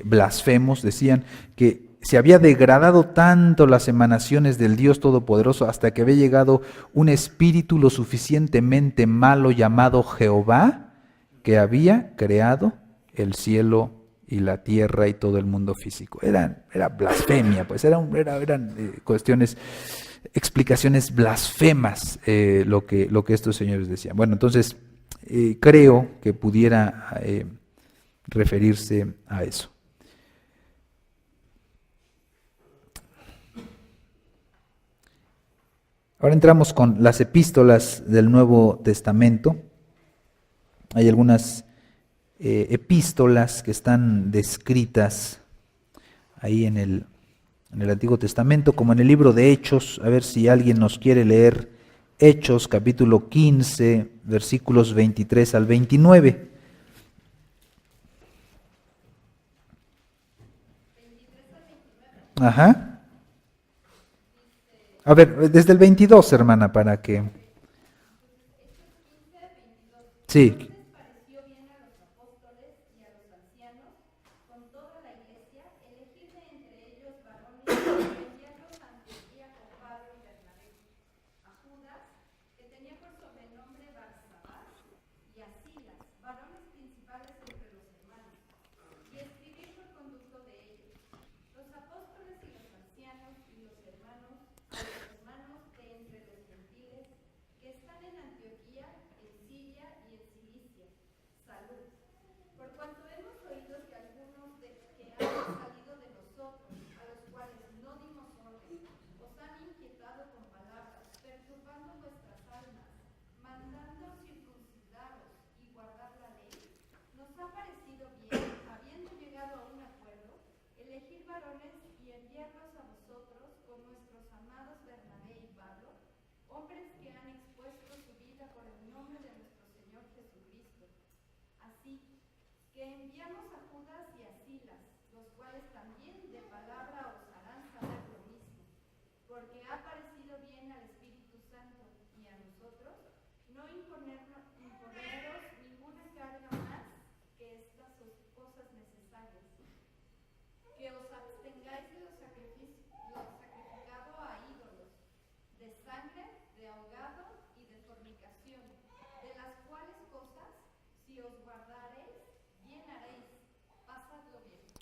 blasfemos, decían que se había degradado tanto las emanaciones del Dios Todopoderoso hasta que había llegado un espíritu lo suficientemente malo llamado Jehová, que había creado el cielo y la tierra y todo el mundo físico. Era blasfemia, pues eran cuestiones, explicaciones blasfemas lo que estos señores decían. Bueno, entonces creo que pudiera referirse a eso. Ahora entramos con las epístolas del Nuevo Testamento. Hay algunas epístolas que están descritas ahí en el Antiguo Testamento, como en el libro de Hechos. A ver si alguien nos quiere leer Hechos, capítulo 15, versículos 23 al 29. Ajá. A ver, desde el 22, hermana, para que... Sí.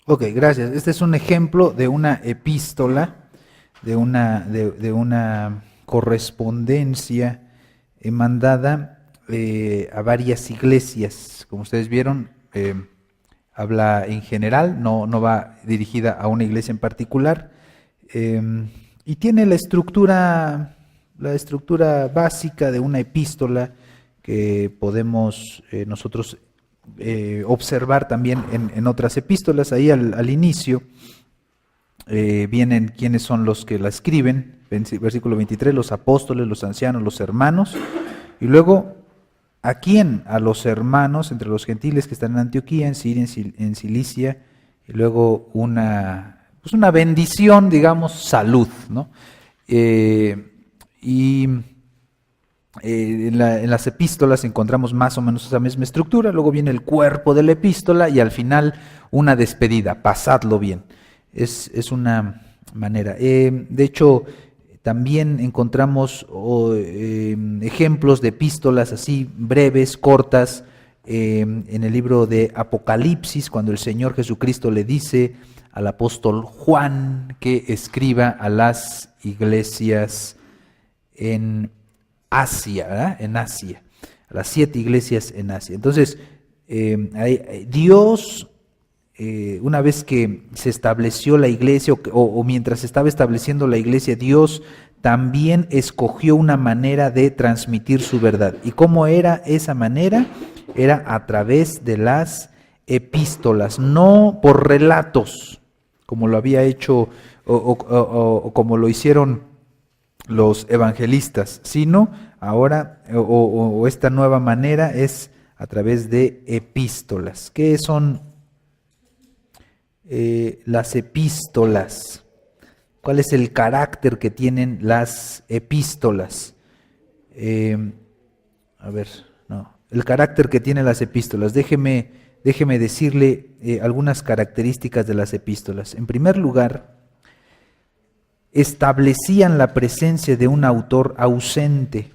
Ok, gracias. Este es un ejemplo de una epístola, de una correspondencia mandada a varias iglesias. Como ustedes vieron, habla en general, no va dirigida a una iglesia en particular, y tiene la estructura básica de una epístola que podemos nosotros observar también en otras epístolas. Ahí al inicio vienen quiénes son los que la escriben, versículo 23, los apóstoles, los ancianos, los hermanos, y luego ¿a quién? A los hermanos entre los gentiles que están en Antioquía, en Siria, en Cilicia, y luego una bendición, digamos, salud, ¿no? En las epístolas encontramos más o menos esa misma estructura, luego viene el cuerpo de la epístola y al final una despedida, pasadlo bien. Es una manera. De hecho, también encontramos ejemplos de epístolas así breves, cortas, en el libro de Apocalipsis, cuando el Señor Jesucristo le dice al apóstol Juan que escriba a las iglesias en Asia, ¿verdad? En Asia, a las 7 iglesias en Asia. Entonces, Dios, una vez que se estableció la iglesia, o mientras se estaba estableciendo la iglesia, Dios también escogió una manera de transmitir su verdad. ¿Y cómo era esa manera? Era a través de las epístolas, no por relatos, como lo había hecho o como lo hicieron los evangelistas, sino ahora esta nueva manera es a través de epístolas. ¿Qué son las epístolas? ¿Cuál es el carácter que tienen las epístolas? El carácter que tienen las epístolas. Déjeme decirle algunas características de las epístolas. En primer lugar, establecían la presencia de un autor ausente.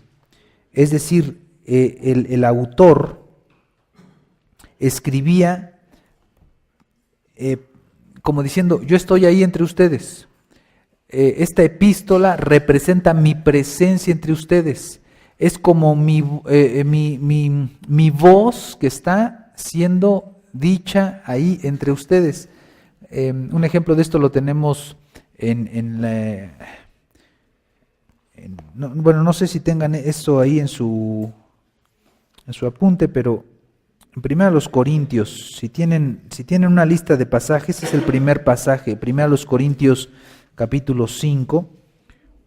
Es decir, el autor escribía como diciendo, yo estoy ahí entre ustedes. Esta epístola representa mi presencia entre ustedes. Es como mi voz que está siendo dicha ahí entre ustedes. Un ejemplo de esto lo tenemos no sé si tengan eso ahí en su apunte, pero en 1 Corintios, si tienen una lista de pasajes, es el primer pasaje, 1 Corintios capítulo 5,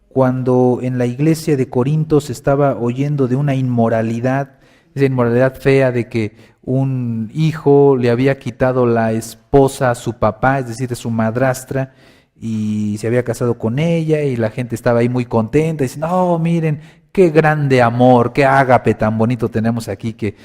cuando en la iglesia de Corinto se estaba oyendo de una inmoralidad, esa inmoralidad fea de que un hijo le había quitado la esposa a su papá, es decir, a su madrastra, y se había casado con ella, y la gente estaba ahí muy contenta, diciendo, no, miren, qué grande amor, qué ágape tan bonito tenemos aquí, que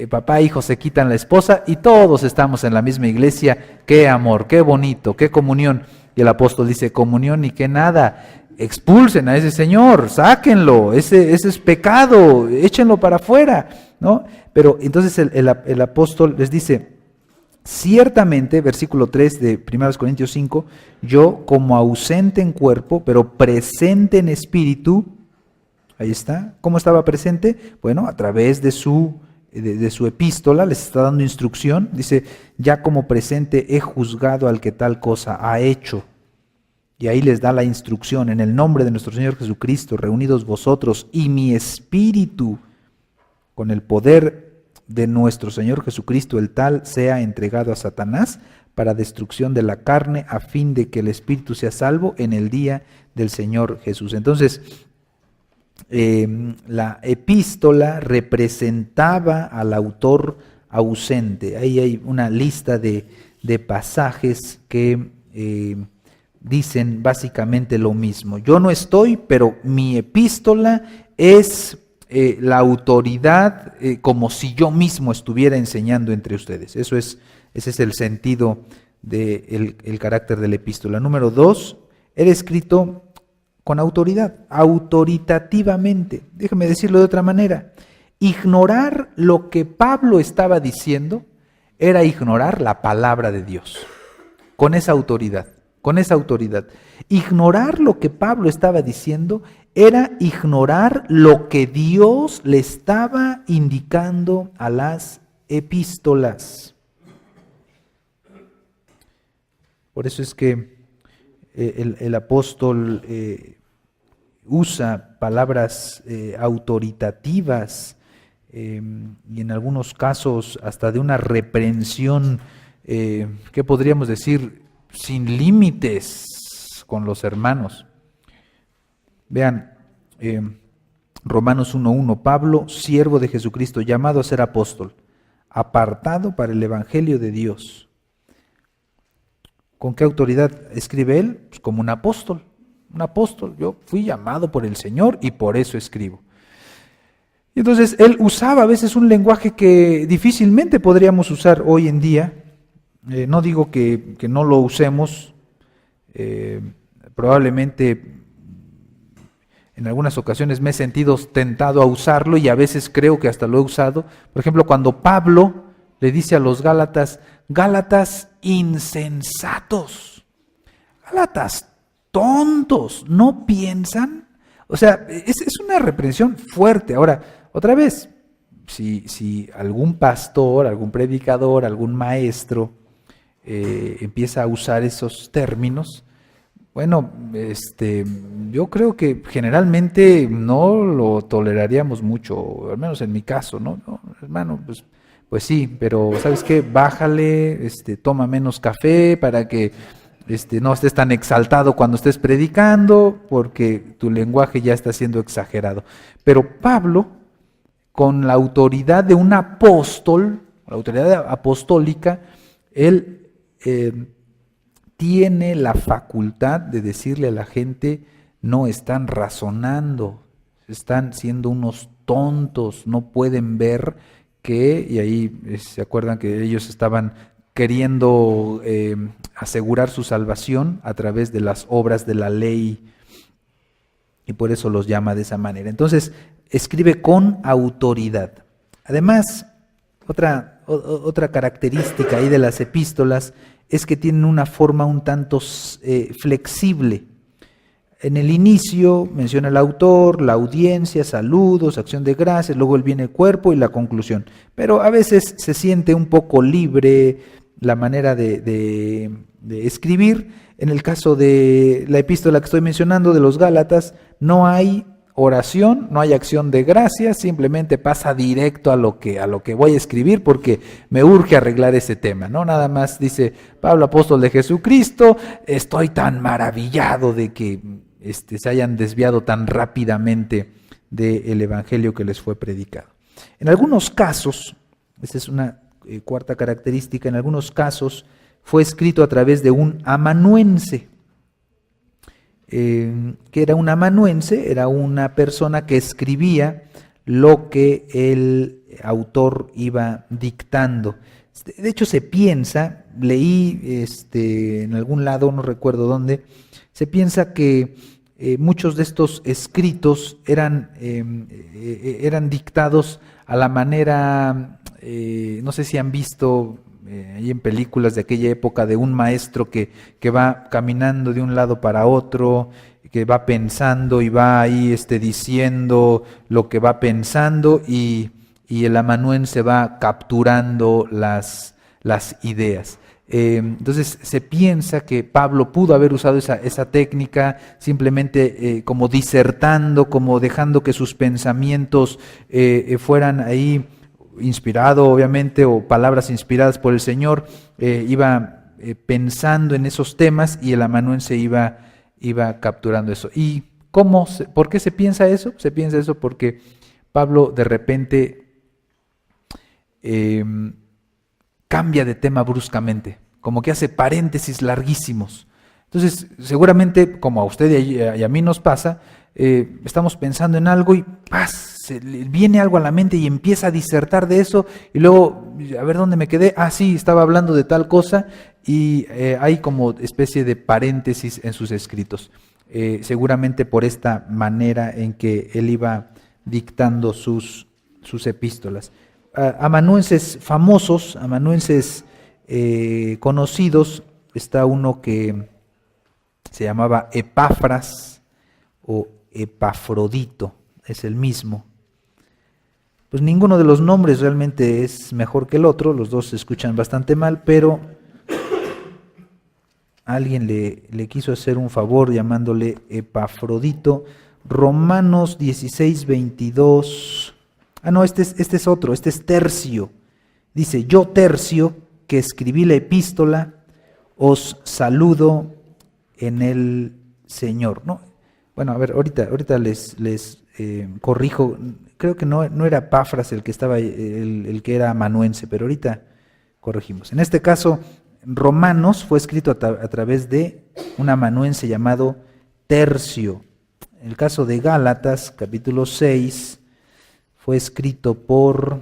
papá e hijo se quitan la esposa y todos estamos en la misma iglesia, qué amor, qué bonito, qué comunión. Y el apóstol dice, comunión ni que nada, expulsen a ese señor, sáquenlo, ese es pecado, échenlo para afuera, ¿no? Pero entonces el apóstol les dice, ciertamente, versículo 3 de 1 Corintios 5, yo como ausente en cuerpo, pero presente en espíritu. Ahí está. ¿Cómo estaba presente? Bueno, a través de su epístola les está dando instrucción. Dice, ya como presente he juzgado al que tal cosa ha hecho. Y ahí les da la instrucción, en el nombre de nuestro Señor Jesucristo, reunidos vosotros y mi espíritu, con el poder de nuestro Señor Jesucristo, el tal sea entregado a Satanás para destrucción de la carne, a fin de que el espíritu sea salvo en el día del Señor Jesús. Entonces, la epístola representaba al autor ausente. Ahí hay una lista de pasajes que dicen básicamente lo mismo. Yo no estoy, pero mi epístola es la autoridad como si yo mismo estuviera enseñando entre ustedes. Ese es el sentido del carácter de la epístola. Número 2, era escrito con autoridad, autoritativamente. Déjeme decirlo de otra manera. Ignorar lo que Pablo estaba diciendo era ignorar la palabra de Dios. Con esa autoridad. Ignorar lo que Pablo estaba diciendo era ignorar lo que Dios le estaba indicando a las epístolas. Por eso es que el apóstol usa palabras autoritativas y en algunos casos hasta de una reprensión, ¿qué podríamos decir? Sin límites con los hermanos. Vean, Romanos 1:1, Pablo, siervo de Jesucristo, llamado a ser apóstol, apartado para el evangelio de Dios. ¿Con qué autoridad escribe él? Pues como un apóstol. Yo fui llamado por el Señor y por eso escribo. Y entonces él usaba a veces un lenguaje que difícilmente podríamos usar hoy en día. No digo que no lo usemos, probablemente en algunas ocasiones me he sentido tentado a usarlo y a veces creo que hasta lo he usado. Por ejemplo, cuando Pablo le dice a los Gálatas, Gálatas insensatos, Gálatas tontos, ¿no piensan? O sea, es una reprensión fuerte. Ahora, otra vez, si algún pastor, algún predicador, algún maestro empieza a usar esos términos, bueno, yo creo que generalmente no lo toleraríamos mucho, al menos en mi caso, ¿no? No, hermano, pues Pues sí, pero ¿sabes qué? Bájale, toma menos café para que no estés tan exaltado cuando estés predicando, porque tu lenguaje ya está siendo exagerado. Pero Pablo, con la autoridad de un apóstol, la autoridad apostólica, él tiene la facultad de decirle a la gente: no están razonando, están siendo unos tontos, no pueden ver que, y ahí se acuerdan que ellos estaban queriendo asegurar su salvación a través de las obras de la ley, y por eso los llama de esa manera. Entonces, escribe con autoridad. Además, otra característica ahí de las epístolas es que tienen una forma un tanto flexible. En el inicio menciona el autor, la audiencia, saludos, acción de gracias, luego viene el cuerpo y la conclusión. Pero a veces se siente un poco libre la manera de escribir. En el caso de la epístola que estoy mencionando, de los Gálatas, no hay oración, no hay acción de gracias, simplemente pasa directo a lo que voy a escribir, porque me urge arreglar ese tema, ¿no? Nada más dice: Pablo, apóstol de Jesucristo, estoy tan maravillado de que se hayan desviado tan rápidamente del evangelio que les fue predicado. En algunos casos, esa es una cuarta característica, en algunos casos fue escrito a través de un amanuense. Que era un amanuense, era una persona que escribía lo que el autor iba dictando. De hecho, se piensa, leí en algún lado, no recuerdo dónde, se piensa que muchos de estos escritos eran dictados a la manera, no sé si han visto ahí en películas de aquella época, de un maestro que va caminando de un lado para otro, que va pensando y va ahí diciendo lo que va pensando, y el amanuense va capturando las ideas. Entonces se piensa que Pablo pudo haber usado esa técnica, simplemente como disertando, como dejando que sus pensamientos fueran ahí, inspirado obviamente, o palabras inspiradas por el Señor, iba pensando en esos temas, y el amanuense iba capturando eso. ¿Y por qué se piensa eso? Se piensa eso porque Pablo de repente cambia de tema bruscamente, como que hace paréntesis larguísimos. Entonces, seguramente, como a usted y a mí nos pasa, estamos pensando en algo y se le viene algo a la mente y empieza a disertar de eso, y luego, a ver dónde me quedé, sí, estaba hablando de tal cosa, y hay como especie de paréntesis en sus escritos, seguramente por esta manera en que él iba dictando sus epístolas. Amanuenses famosos, amanuenses conocidos, está uno que se llamaba Epafras o Epafrodito, es el mismo. Pues ninguno de los nombres realmente es mejor que el otro, los dos se escuchan bastante mal, pero alguien le quiso hacer un favor llamándole Epafrodito. Romanos 16, 22. No, este es otro, este es Tercio. Dice: yo, Tercio, que escribí la epístola, os saludo en el Señor. ¿No? Bueno, a ver, ahorita les corrijo. Creo que no era Epafras el que estaba, el que era amanuense, pero ahorita corregimos. En este caso, Romanos fue escrito a través de un amanuense llamado Tercio. En el caso de Gálatas, capítulo 6, fue escrito por...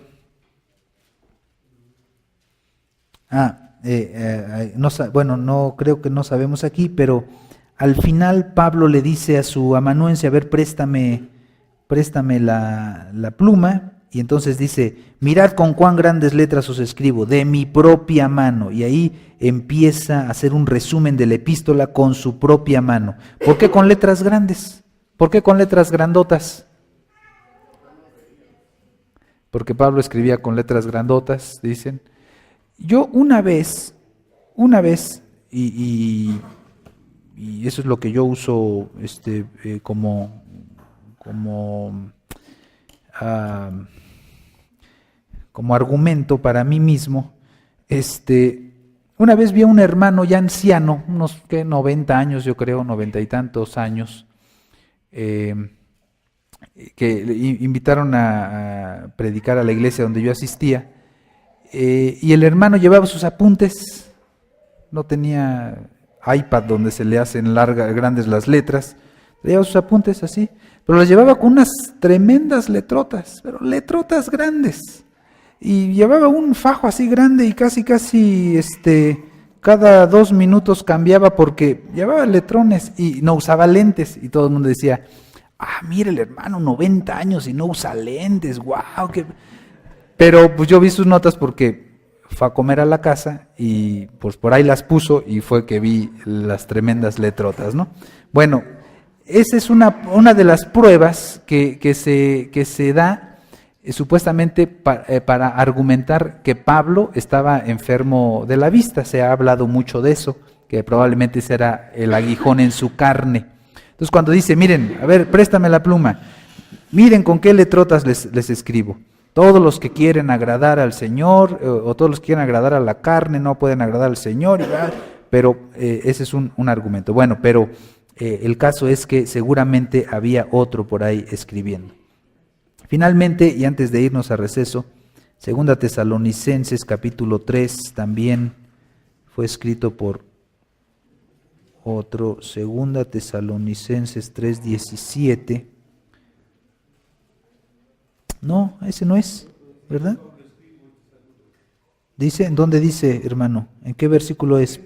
no creo que no sabemos aquí, pero al final Pablo le dice a su amanuense: a ver, préstame la pluma, y entonces dice: mirad con cuán grandes letras os escribo, de mi propia mano. Y ahí empieza a hacer un resumen de la epístola con su propia mano. ¿Por qué con letras grandes? ¿Por qué con letras grandotas? Porque Pablo escribía con letras grandotas, dicen. Yo una vez, y eso es lo que yo uso como como argumento para mí mismo, una vez vi a un hermano ya anciano, unos 90 años, yo creo, 90 y tantos años, que le invitaron a predicar a la iglesia donde yo asistía, y el hermano llevaba sus apuntes, no tenía iPad donde se le hacen grandes las letras, llevaba sus apuntes así, pero las llevaba con unas tremendas letrotas, pero letrotas grandes, y llevaba un fajo así grande y casi cada 2 minutos cambiaba porque llevaba letrones y no usaba lentes, y todo el mundo decía, mira el hermano, 90 años y no usa lentes, wow, pero pues yo vi sus notas porque fue a comer a la casa y pues por ahí las puso y fue que vi las tremendas letrotas, ¿no? Bueno, esa es una de las pruebas que se da supuestamente para argumentar que Pablo estaba enfermo de la vista. Se ha hablado mucho de eso, que probablemente será el aguijón en su carne. Entonces cuando dice, miren, a ver, préstame la pluma, miren con qué letrotas les escribo. Todos los que quieren agradar al Señor, o todos los que quieren agradar a la carne, no pueden agradar al Señor, pero ese es un argumento. Bueno, pero el caso es que seguramente había otro por ahí escribiendo. Finalmente, y antes de irnos a receso, 2 Tesalonicenses capítulo 3 también fue escrito por otro, 2 Tesalonicenses 3:17. No, ese no es, ¿verdad? Dice, ¿en dónde dice, hermano? ¿En qué versículo es?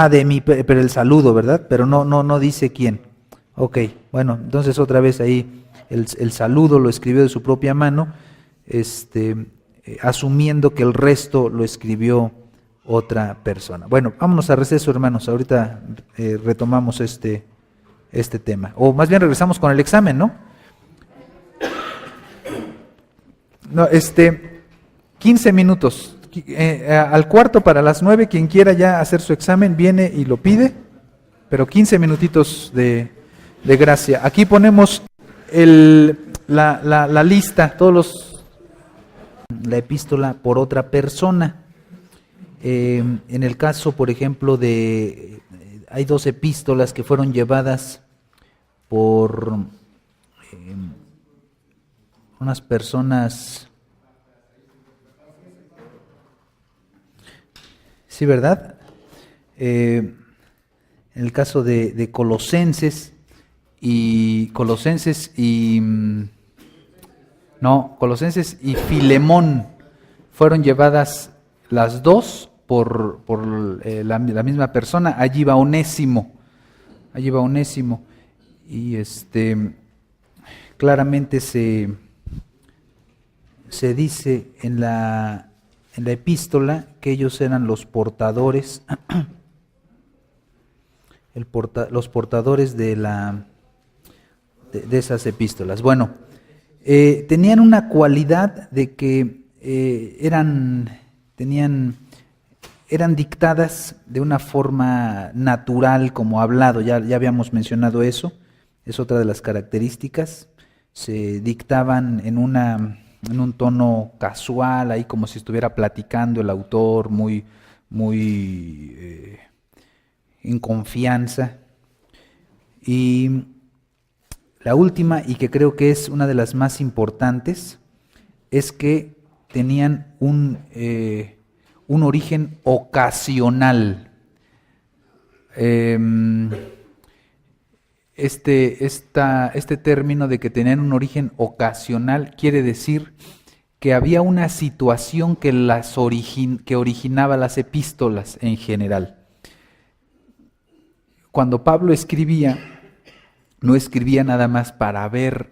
De mí, pero el saludo, ¿verdad? Pero no dice quién. Ok, bueno, entonces otra vez ahí el saludo lo escribió de su propia mano, asumiendo que el resto lo escribió otra persona. Bueno, vámonos a receso, hermanos. Ahorita retomamos este tema. O más bien regresamos con el examen, ¿no? No, 15 minutos. Al cuarto para las 9, quien quiera ya hacer su examen viene y lo pide, pero 15 minutitos de gracia. Aquí ponemos la lista, la epístola por otra persona. En el caso, por ejemplo, hay 2 epístolas que fueron llevadas por unas personas, sí, ¿verdad? En el caso de Colosenses y Filemón fueron llevadas las 2 por la misma persona. Allí va Onésimo, y claramente se dice en la epístola que ellos eran los portadores, los portadores de esas epístolas. Bueno, tenían una cualidad de que eran dictadas de una forma natural, como hablado, ya habíamos mencionado eso, es otra de las características. Se dictaban en un tono casual, ahí como si estuviera platicando el autor, muy en confianza. Y la última, y que creo que es una de las más importantes, es que tenían un origen ocasional. Este término de que tenían un origen ocasional quiere decir que había una situación que originaba las epístolas en general. Cuando Pablo escribía, no escribía nada más para ver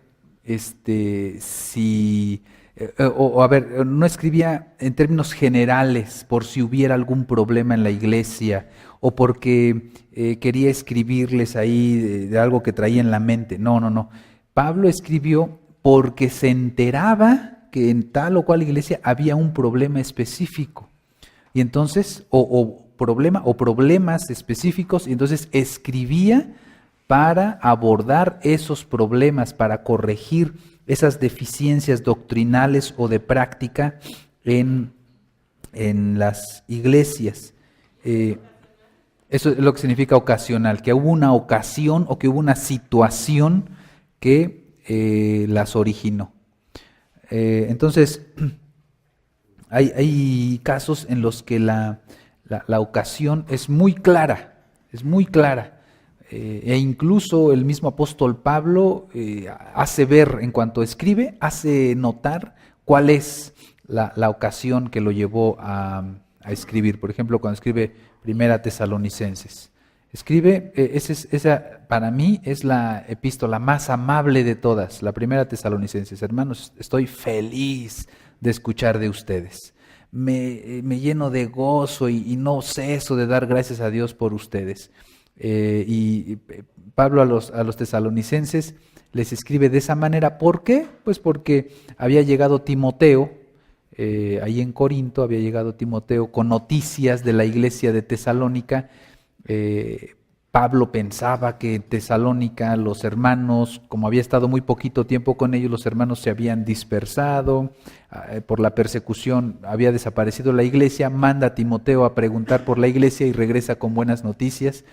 no escribía en términos generales por si hubiera algún problema en la iglesia o porque quería escribirles ahí de algo que traía en la mente. No. Pablo escribió porque se enteraba que en tal o cual iglesia había un problema específico. Y entonces, problemas específicos, y entonces escribía para abordar esos problemas, para corregir esas deficiencias doctrinales o de práctica en las iglesias. Eso es lo que significa ocasional, que hubo una ocasión o que hubo una situación que las originó. Entonces, hay casos en los que la ocasión es muy clara, e incluso el mismo apóstol Pablo hace ver, en cuanto escribe, hace notar cuál es la ocasión que lo llevó a escribir. Por ejemplo, cuando escribe Primera Tesalonicenses. Escribe, esa para mí es la epístola más amable de todas, la Primera Tesalonicenses. Hermanos, estoy feliz de escuchar de ustedes. Me lleno de gozo y no ceso de dar gracias a Dios por ustedes. Y Pablo a los tesalonicenses les escribe de esa manera. ¿Por qué? Pues porque había llegado Timoteo, ahí en Corinto había llegado Timoteo con noticias de la iglesia de Tesalónica. Pablo pensaba que en Tesalónica los hermanos, como había estado muy poquito tiempo con ellos, los hermanos se habían dispersado, por la persecución había desaparecido la iglesia. Manda a Timoteo a preguntar por la iglesia y regresa con buenas noticias.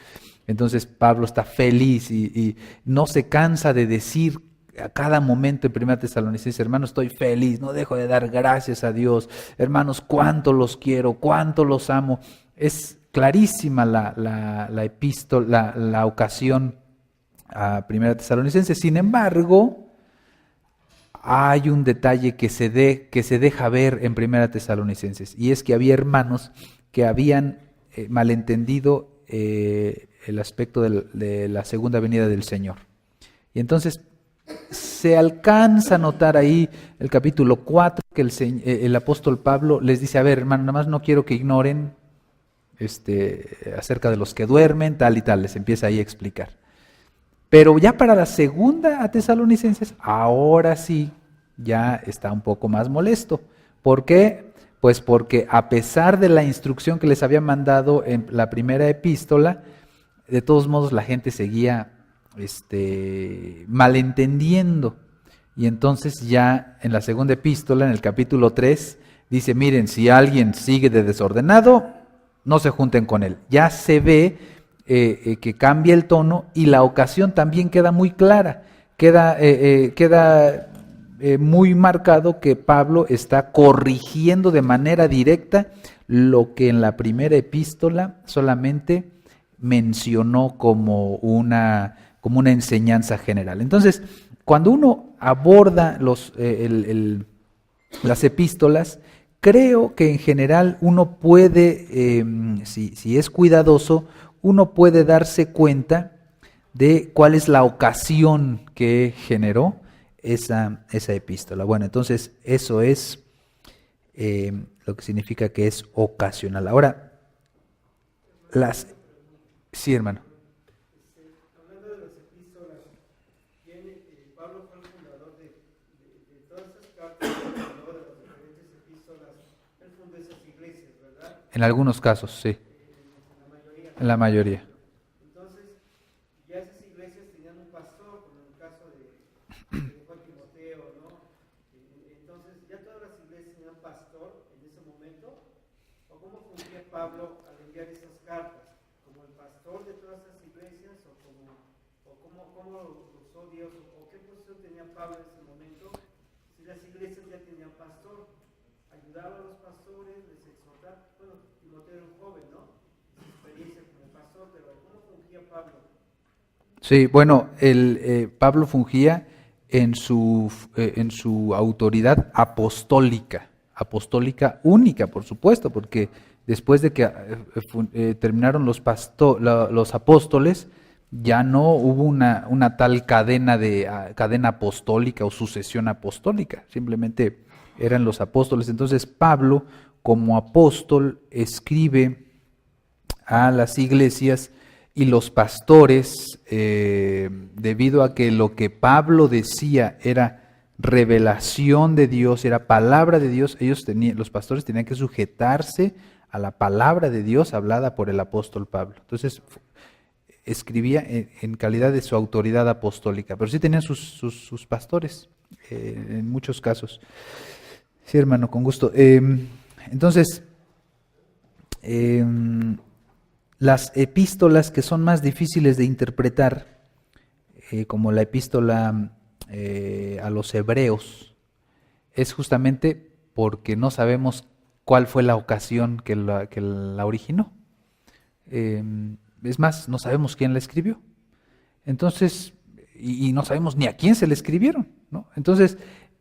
Entonces Pablo está feliz y no se cansa de decir a cada momento en 1 Tesalonicenses: hermanos, estoy feliz, no dejo de dar gracias a Dios. Hermanos, cuánto los quiero, cuánto los amo. Es clarísima la epístola, la ocasión a 1 Tesalonicenses. Sin embargo, hay un detalle que se deja ver en 1 Tesalonicenses, y es que había hermanos que habían malentendido el aspecto de la segunda venida del Señor. Y entonces se alcanza a notar ahí el capítulo 4 que el apóstol Pablo les dice: a ver, hermano, nada más no quiero que ignoren acerca de los que duermen, tal y tal. Les empieza ahí a explicar. Pero ya para la segunda a Tesalonicenses, ahora sí, ya está un poco más molesto. ¿Por qué? Pues porque a pesar de la instrucción que les había mandado en la primera epístola, de todos modos la gente seguía malentendiendo. Y entonces ya en la segunda epístola, en el capítulo 3, dice: miren, si alguien sigue de desordenado, no se junten con él. Ya se ve que cambia el tono, y la ocasión también queda muy clara. Queda muy marcado que Pablo está corrigiendo de manera directa lo que en la primera epístola solamente mencionó como una enseñanza general. Entonces, cuando uno aborda las epístolas, creo que en general uno puede, si es cuidadoso, uno puede darse cuenta de cuál es la ocasión que generó esa epístola. Bueno, entonces eso es lo que significa que es ocasional. Ahora, sí, hermano. Hablando de las epístolas, Pablo fue el fundador de todas estas cartas, de las diferentes epístolas. Él fundó esas iglesias, ¿verdad? En algunos casos, sí. En la mayoría. Entonces, ya esas iglesias tenían un pastor, como en el caso de Juan Timoteo, ¿no? Entonces, ¿ya todas las iglesias tenían pastor en ese momento? ¿O cómo fungía Pablo al enviar esas cartas? ¿Como el pastor de todas esas iglesias? ¿O cómo lo usó Dios? ¿O qué posición tenía Pablo en ese momento? Si las iglesias ya tenían pastor, ayudaba a los pastores, les exhortaba. Bueno, Timoteo era un joven, ¿no? Su experiencia como pastor, pero ¿cómo fungía Pablo? Sí, bueno, Pablo fungía en su autoridad apostólica única, por supuesto, porque después de que terminaron los apóstoles, ya no hubo una tal cadena apostólica o sucesión apostólica, simplemente eran los apóstoles. Entonces Pablo, como apóstol, escribe a las iglesias, y los pastores, debido a que lo que Pablo decía era revelación de Dios, era palabra de Dios, los pastores tenían que sujetarse a la palabra de Dios hablada por el apóstol Pablo. Entonces, escribía en calidad de su autoridad apostólica, pero sí tenían sus pastores en muchos casos. Sí, hermano, con gusto. Entonces, las epístolas que son más difíciles de interpretar, como la epístola a los hebreos, es justamente porque no sabemos cuál fue la ocasión que la originó. Es más, no sabemos quién la escribió. Entonces, y no sabemos ni a quién se le escribieron, ¿no? Entonces,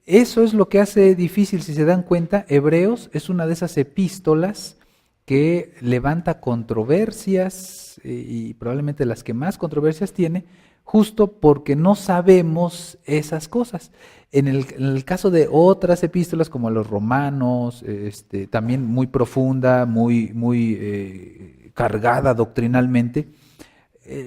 eso es lo que hace difícil, si se dan cuenta. Hebreos es una de esas epístolas que levanta controversias, y probablemente las que más controversias tiene, justo porque no sabemos esas cosas. En el caso de otras epístolas, como los Romanos, también muy profunda, muy cargada doctrinalmente,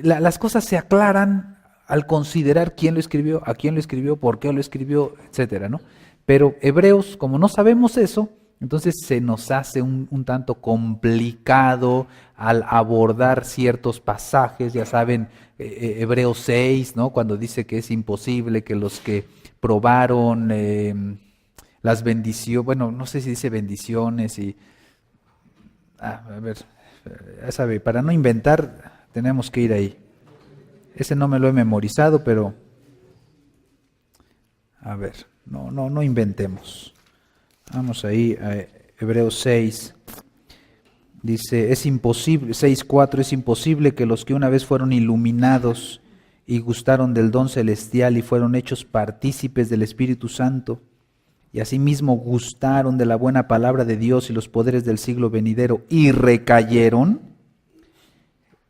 las cosas se aclaran al considerar quién lo escribió, a quién lo escribió, por qué lo escribió, etcétera, ¿no? Pero Hebreos, como no sabemos eso, entonces se nos hace un tanto complicado al abordar ciertos pasajes. Ya saben, Hebreos 6, ¿no? Cuando dice que es imposible que los que probaron las bendiciones, bueno, no sé si dice bendiciones a ver, ya sabe, para no inventar tenemos que ir ahí. Ese no me lo he memorizado, pero a ver, no inventemos. Vamos ahí a Hebreos 6. Dice, es imposible, 6:4, es imposible que los que una vez fueron iluminados y gustaron del don celestial y fueron hechos partícipes del Espíritu Santo, y asimismo gustaron de la buena palabra de Dios y los poderes del siglo venidero y recayeron.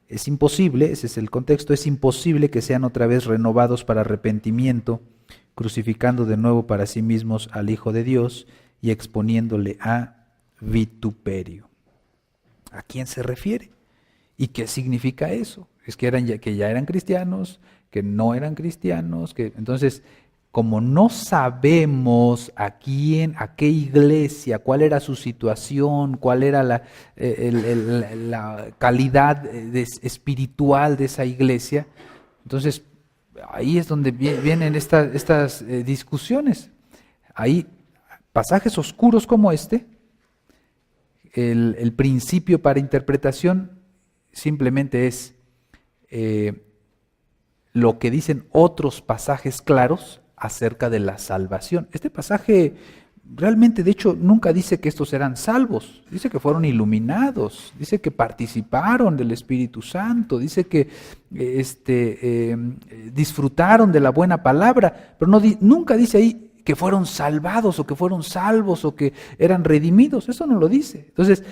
Es imposible, ese es el contexto, es imposible que sean otra vez renovados para arrepentimiento, crucificando de nuevo para sí mismos al Hijo de Dios y exponiéndole a vituperio. ¿A quién se refiere? ¿Y qué significa eso? Es que ya eran cristianos, que no eran cristianos, que entonces, como no sabemos a qué iglesia, cuál era su situación, cuál era la calidad espiritual de esa iglesia, entonces ahí es donde vienen estas discusiones. Hay pasajes oscuros como este. El principio para interpretación simplemente es lo que dicen otros pasajes claros acerca de la salvación. Este pasaje realmente, de hecho, nunca dice que estos eran salvos, dice que fueron iluminados, dice que participaron del Espíritu Santo, dice que disfrutaron de la buena palabra, pero nunca dice ahí que fueron salvados o que fueron salvos o que eran redimidos. Eso no lo dice. Entonces,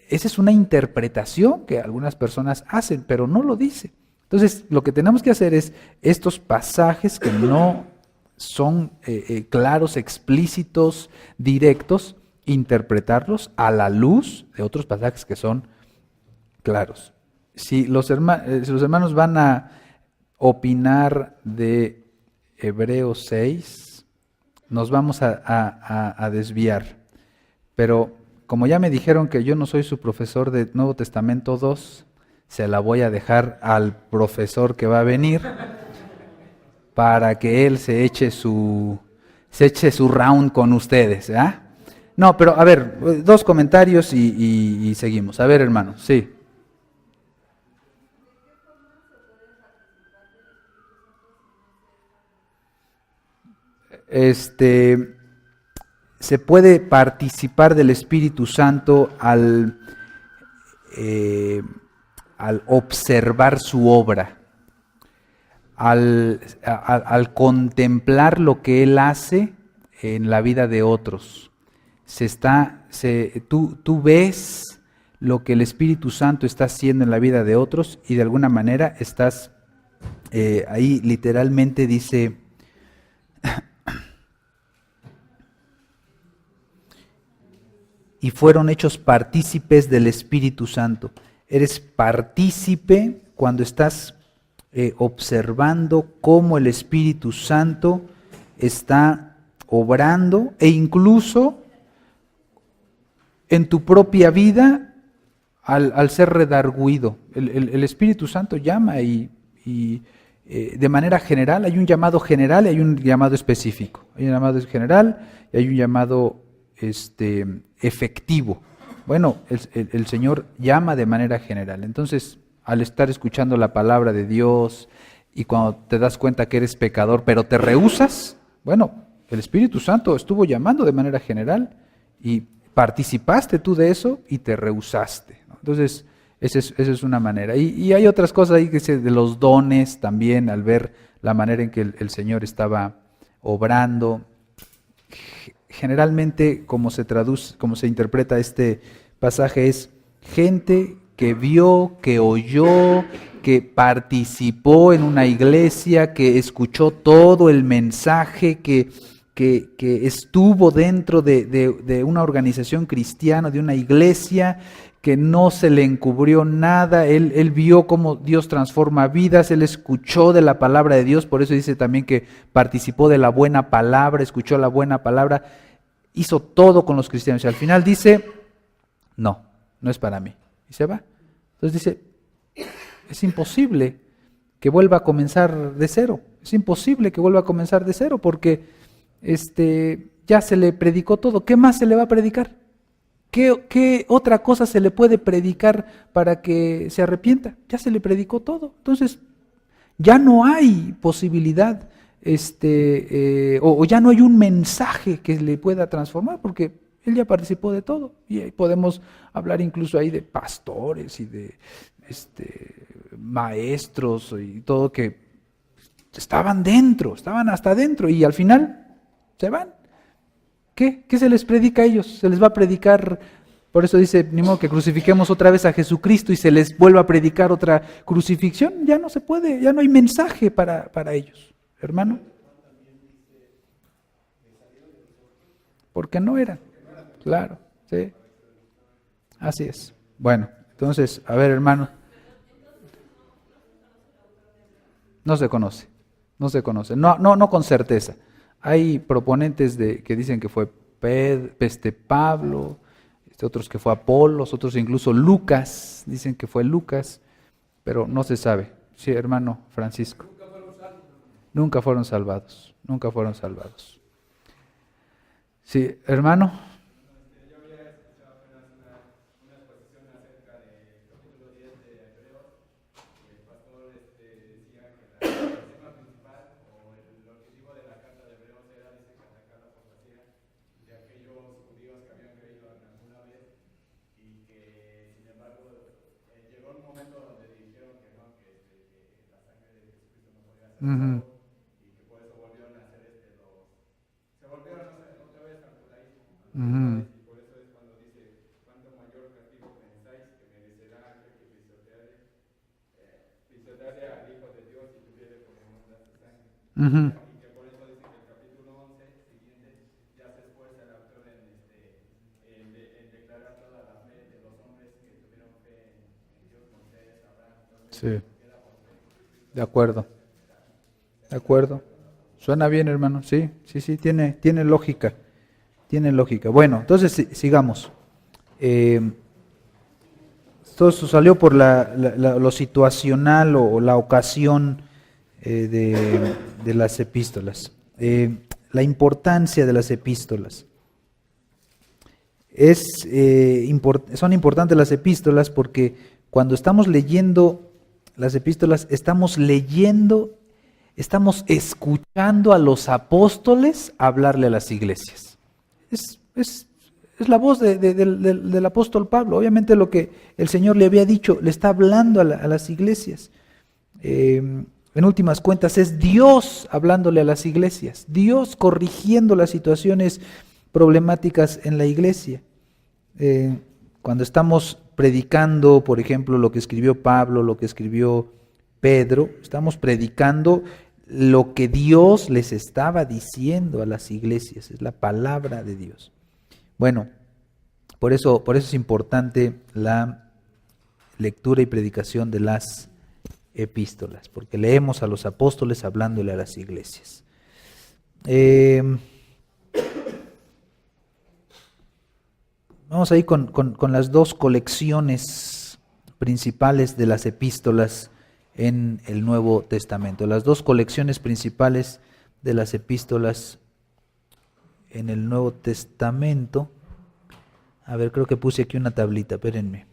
esa es una interpretación que algunas personas hacen, pero no lo dice. Entonces, lo que tenemos que hacer es estos pasajes que no son claros, explícitos, directos, interpretarlos a la luz de otros pasajes que son claros. Si los hermanos van a opinar de Hebreos 6, nos vamos a desviar, pero como ya me dijeron que yo no soy su profesor de Nuevo Testamento 2, se la voy a dejar al profesor que va a venir para que él se eche su round con ustedes, ¿eh? No, pero a ver, 2 comentarios y seguimos. A ver, hermano, sí. Se puede participar del Espíritu Santo al observar su obra, al contemplar lo que Él hace en la vida de otros. Tú ves lo que el Espíritu Santo está haciendo en la vida de otros y de alguna manera estás, ahí literalmente dice, y fueron hechos partícipes del Espíritu Santo. Eres partícipe cuando estás observando cómo el Espíritu Santo está obrando, e incluso en tu propia vida al ser redarguido. El Espíritu Santo llama y de manera general, hay un llamado general y hay un llamado específico. Hay un llamado general y hay un llamado efectivo. Bueno, el Señor llama de manera general. Entonces, al estar escuchando la palabra de Dios y cuando te das cuenta que eres pecador, pero te rehusas, bueno, el Espíritu Santo estuvo llamando de manera general y participaste tú de eso y te rehusaste, ¿no? Entonces, esa es una manera. Y hay otras cosas ahí que dice de los dones también, al ver la manera en que el Señor estaba obrando. Generalmente, como se traduce, como se interpreta este pasaje, es gente que vio, que oyó, que participó en una iglesia, que escuchó todo el mensaje, que estuvo dentro de una organización cristiana, de una iglesia, que no se le encubrió nada. Él vio cómo Dios transforma vidas, él escuchó de la palabra de Dios, por eso dice también que participó de la buena palabra, escuchó la buena palabra, hizo todo con los cristianos y al final dice, no es para mí, y se va. Entonces dice, es imposible que vuelva a comenzar de cero, es imposible que vuelva a comenzar de cero porque ya se le predicó todo. ¿Qué más se le va a predicar? ¿Qué otra cosa se le puede predicar para que se arrepienta? Ya se le predicó todo. Entonces, ya no hay posibilidad, o ya no hay un mensaje que le pueda transformar, porque él ya participó de todo. Y ahí podemos hablar incluso ahí de pastores y de maestros y todo que estaban dentro, estaban hasta dentro y al final se van. ¿Qué se les predica a ellos? Se les va a predicar, por eso dice, ni modo que crucifiquemos otra vez a Jesucristo y se les vuelva a predicar otra crucifixión. Ya no se puede, ya no hay mensaje para ellos, hermano. Porque no eran, claro, sí. Así es. Bueno, entonces, a ver, hermano. No se conoce, no con certeza. Hay proponentes que dicen que fue Pablo, otros que fue Apolos, otros incluso Lucas, dicen que fue Lucas, pero no se sabe. Sí, hermano Francisco. Nunca fueron salvados, nunca fueron salvados. Sí, hermano. Uh-huh. Uh-huh. Uh-huh. Sí, de acuerdo. De acuerdo. Suena bien, hermano. Sí, tiene lógica. Tiene lógica. Bueno, entonces sigamos. Todo esto salió por lo situacional o la ocasión de las epístolas. La importancia de las epístolas. Son importantes las epístolas porque cuando estamos leyendo las epístolas, estamos escuchando a los apóstoles hablarle a las iglesias. Es la voz del apóstol Pablo. Obviamente lo que el Señor le había dicho, le está hablando a las iglesias. En últimas cuentas es Dios hablándole a las iglesias, Dios corrigiendo las situaciones problemáticas en la iglesia. Cuando estamos predicando, por ejemplo, lo que escribió Pablo, lo que escribió Pedro, estamos predicando lo que Dios les estaba diciendo a las iglesias, es la palabra de Dios. Bueno, por eso es importante la lectura y predicación de las epístolas, porque leemos a los apóstoles hablándole a las iglesias. Vamos ahí con las dos colecciones principales de las epístolas en el Nuevo Testamento. Las dos colecciones principales de las epístolas en el Nuevo Testamento. A ver, creo que puse aquí una tablita, espérenme.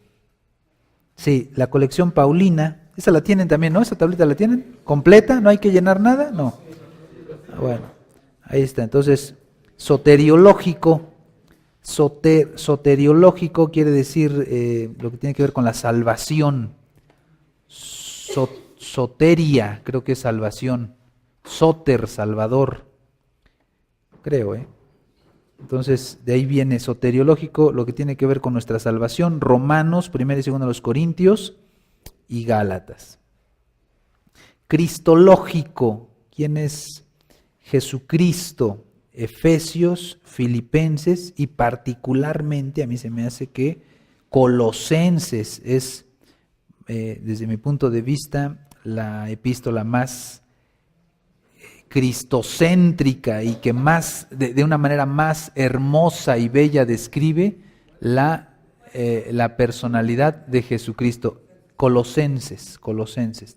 Sí, la colección paulina, esa la tienen también, ¿no? Esa tablita la tienen completa, no hay que llenar nada, no. Bueno, ahí está. Entonces, soteriológico. Soteriológico quiere decir lo que tiene que ver con la salvación. Soteria, creo que es salvación. Soter, salvador. Creo, Entonces, de ahí viene soteriológico, lo que tiene que ver con nuestra salvación. Romanos, 1 y 2 Corintios y Gálatas. Cristológico, ¿quién es Jesucristo? Efesios, Filipenses y particularmente a mí se me hace que Colosenses es, desde mi punto de vista, la epístola más cristocéntrica y que más, de una manera más hermosa y bella describe la personalidad de Jesucristo. Colosenses,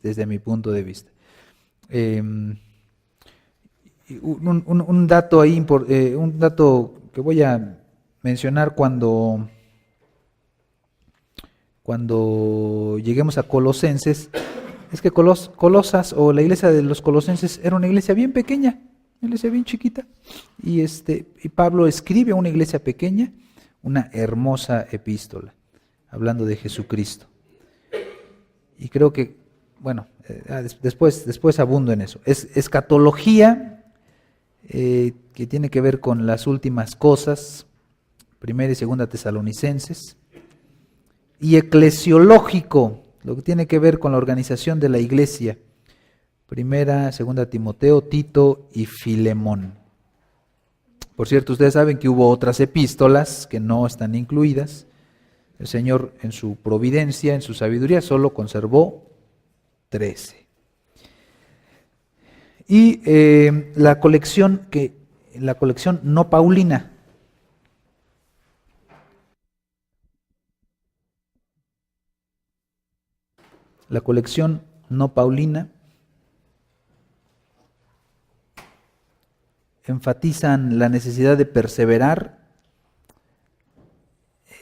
desde mi punto de vista. Un dato ahí, un dato que voy a mencionar cuando lleguemos a Colosenses, es que Colosas o la iglesia de los Colosenses era una iglesia bien pequeña, una iglesia bien chiquita, y Pablo escribe a una iglesia pequeña una hermosa epístola, hablando de Jesucristo. Y creo que, bueno, después abundo en eso. Es escatología, que tiene que ver con las últimas cosas, 1 y 2 Tesalonicenses, y eclesiológico, lo que tiene que ver con la organización de la iglesia, 1, 2 Timoteo, Tito y Filemón. Por cierto, ustedes saben que hubo otras epístolas que no están incluidas. El Señor, en su providencia, en su sabiduría, solo conservó 13. Y la colección no paulina. La colección no paulina enfatizan la necesidad de perseverar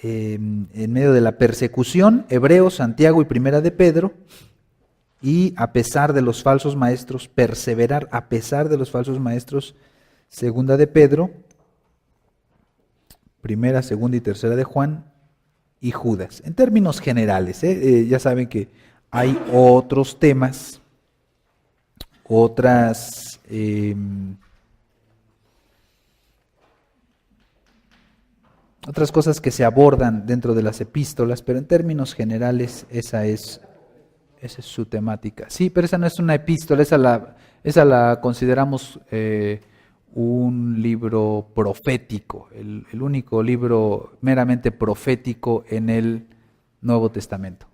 en medio de la persecución, Hebreos, Santiago y Primera de Pedro, y a pesar de los falsos maestros, perseverar a pesar de los falsos maestros, Segunda de Pedro, Primera, Segunda y Tercera de Juan y Judas. En términos generales, ya saben que hay otros temas, otras cosas que se abordan dentro de las epístolas, pero en términos generales esa es su temática. Sí, pero esa no es una epístola, esa la consideramos un libro profético, el único libro meramente profético en el Nuevo Testamento.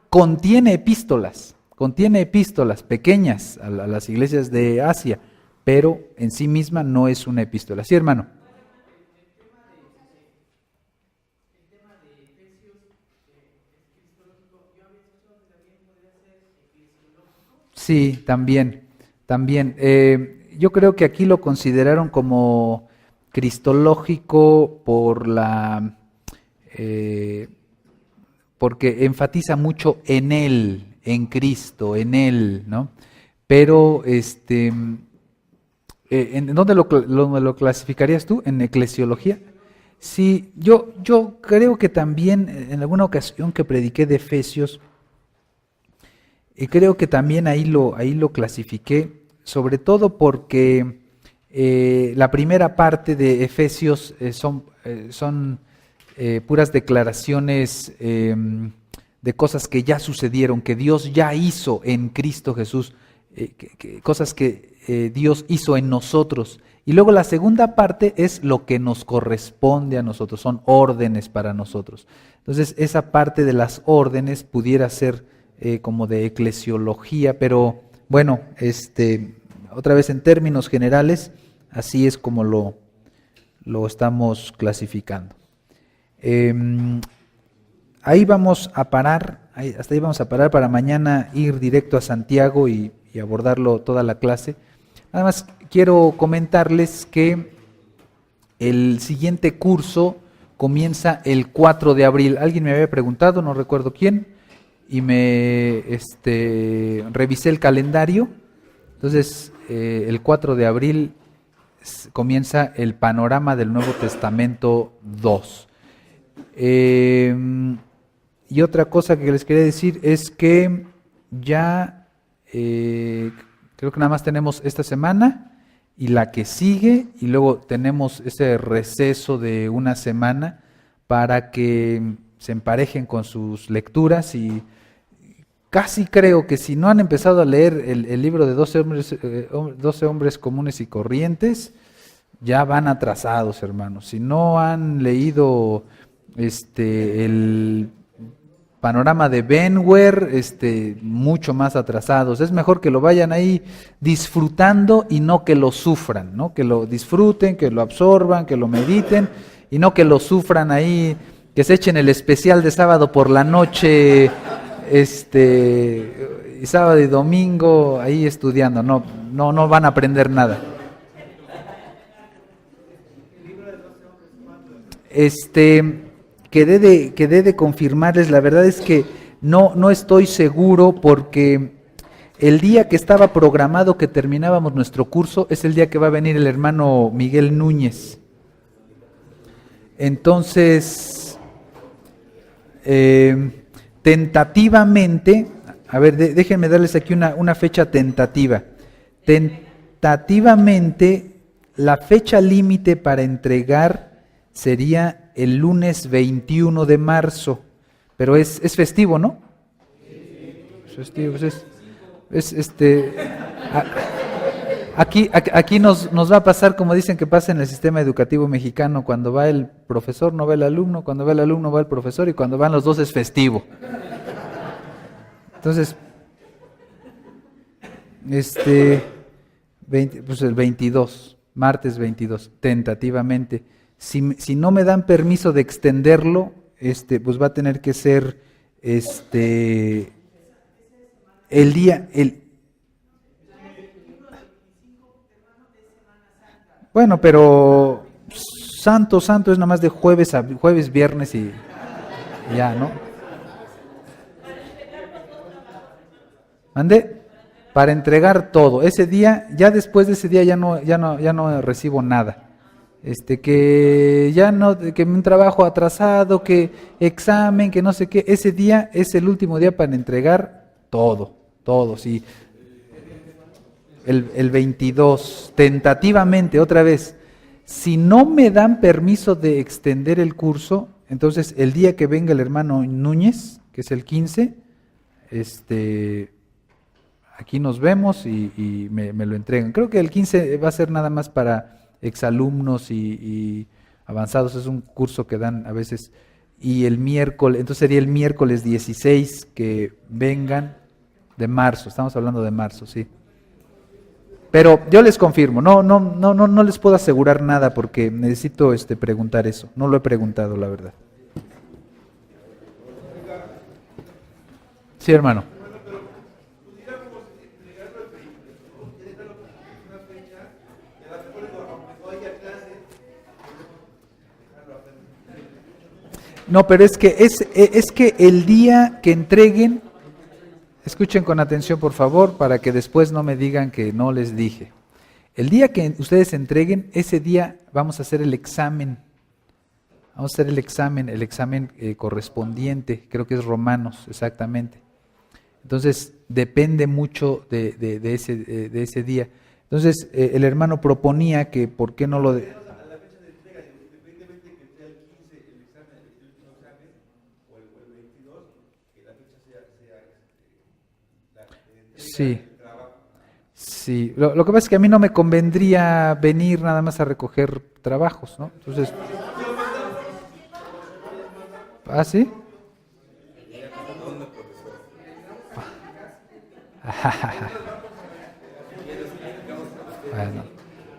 Contiene epístolas pequeñas a las iglesias de Asia, pero en sí misma no es una epístola. ¿Sí, hermano? Sí, también. Yo creo que aquí lo consideraron como cristológico porque enfatiza mucho en Él, en Cristo, en Él, ¿no? Pero, ¿en dónde lo clasificarías tú? ¿En eclesiología? Sí, yo creo que también en alguna ocasión que prediqué de Efesios, y creo que también ahí lo clasifiqué, sobre todo porque la primera parte de Efesios son puras declaraciones de cosas que ya sucedieron, que Dios ya hizo en Cristo Jesús, cosas que Dios hizo en nosotros. Y luego la segunda parte es lo que nos corresponde a nosotros, son órdenes para nosotros. Entonces esa parte de las órdenes pudiera ser como de eclesiología, pero bueno, otra vez en términos generales, así es como lo estamos clasificando. ahí vamos a parar, hasta ahí vamos a parar para mañana ir directo a Santiago y abordarlo toda la clase. Nada más quiero comentarles que el siguiente curso comienza el 4 de abril. Alguien me había preguntado, no recuerdo quién, y me revisé el calendario. Entonces, el 4 de abril comienza el Panorama del Nuevo Testamento 2. Y otra cosa que les quería decir es que ya creo que nada más tenemos esta semana y la que sigue, y luego tenemos ese receso de una semana para que se emparejen con sus lecturas, y casi creo que si no han empezado a leer el libro de 12 hombres comunes y corrientes, ya van atrasados, hermanos. Si no han leído el Panorama de Benwer, mucho más atrasados. Es mejor que lo vayan ahí disfrutando y no que lo sufran, ¿no? Que lo disfruten, que lo absorban, que lo mediten, y no que lo sufran ahí, que se echen el especial de sábado por la noche, y sábado y domingo ahí estudiando. No van a aprender nada. Quedé de confirmarles, la verdad es que no estoy seguro, porque el día que estaba programado que terminábamos nuestro curso es el día que va a venir el hermano Miguel Núñez. Entonces, tentativamente, a ver, déjenme darles aquí una fecha tentativa. Tentativamente, la fecha límite para entregar sería el lunes 21 de marzo, pero es festivo, ¿no? Es festivo, aquí nos va a pasar como dicen que pasa en el sistema educativo mexicano: cuando va el profesor no va el alumno, cuando va el alumno va el profesor, y cuando van los dos es festivo. Entonces, pues el 22, martes 22, tentativamente. Si no me dan permiso de extenderlo, pues va a tener que ser el día, bueno, pero santo es nada más de jueves, viernes y ya, ¿no? ¿Mande? Para entregar todo. Ese día, ya después de ese día ya no recibo nada. Que un trabajo atrasado, que examen, que no sé qué. Ese día es el último día para entregar todo, sí. El 22, tentativamente, otra vez. Si no me dan permiso de extender el curso, entonces el día que venga el hermano Núñez, que es el 15, aquí nos vemos y me lo entregan. Creo que el 15 va a ser nada más para exalumnos y avanzados. Es un curso que dan a veces. Y el miércoles, entonces sería el miércoles 16 que vengan, de marzo. Estamos hablando de marzo, sí. Pero yo les confirmo, no les puedo asegurar nada, porque necesito preguntar eso. No lo he preguntado, la verdad. Sí, hermano. No, pero es que el día que entreguen, escuchen con atención por favor, para que después no me digan que no les dije. El día que ustedes entreguen, ese día vamos a hacer el examen. Vamos a hacer el examen correspondiente, creo que es Romanos, exactamente. Entonces, depende mucho de ese día. Entonces, el hermano proponía que, ¿por qué no lo...? Sí. Lo que pasa es que a mí no me convendría venir nada más a recoger trabajos, ¿no? Entonces, ¿ah, sí? Bueno,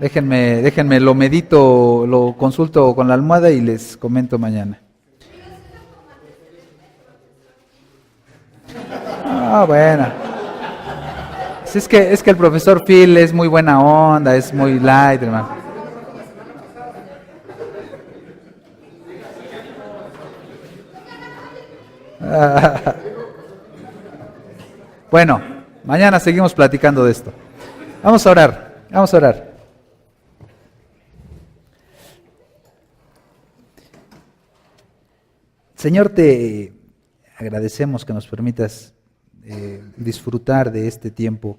déjenme, lo medito, lo consulto con la almohada y les comento mañana. Ah, bueno. Sí, es que el profesor Phil es muy buena onda, es muy light, hermano. Bueno, mañana seguimos platicando de esto. Vamos a orar, vamos a orar. Señor, te agradecemos que nos permitas disfrutar de este tiempo.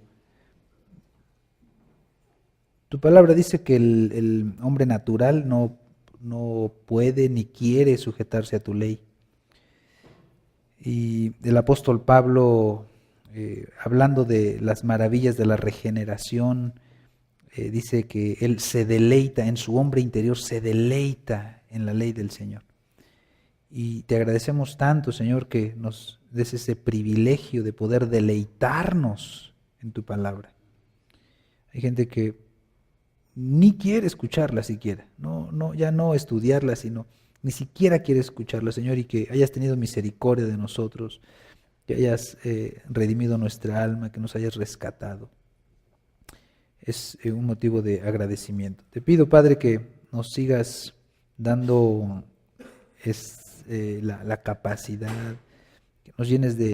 Tu palabra dice que el hombre natural no puede ni quiere sujetarse a tu ley. Y el apóstol Pablo, hablando de las maravillas de la regeneración, dice que él se deleita, en su hombre interior se deleita en la ley del Señor. Y te agradecemos tanto, Señor, que nos des ese privilegio de poder deleitarnos en tu palabra. Hay gente que ni quiere escucharla siquiera, ya no estudiarla, sino ni siquiera quiere escucharla, Señor, y que hayas tenido misericordia de nosotros, que hayas redimido nuestra alma, que nos hayas rescatado. Es un motivo de agradecimiento. Te pido, Padre, que nos sigas dando la capacidad, que nos llenes de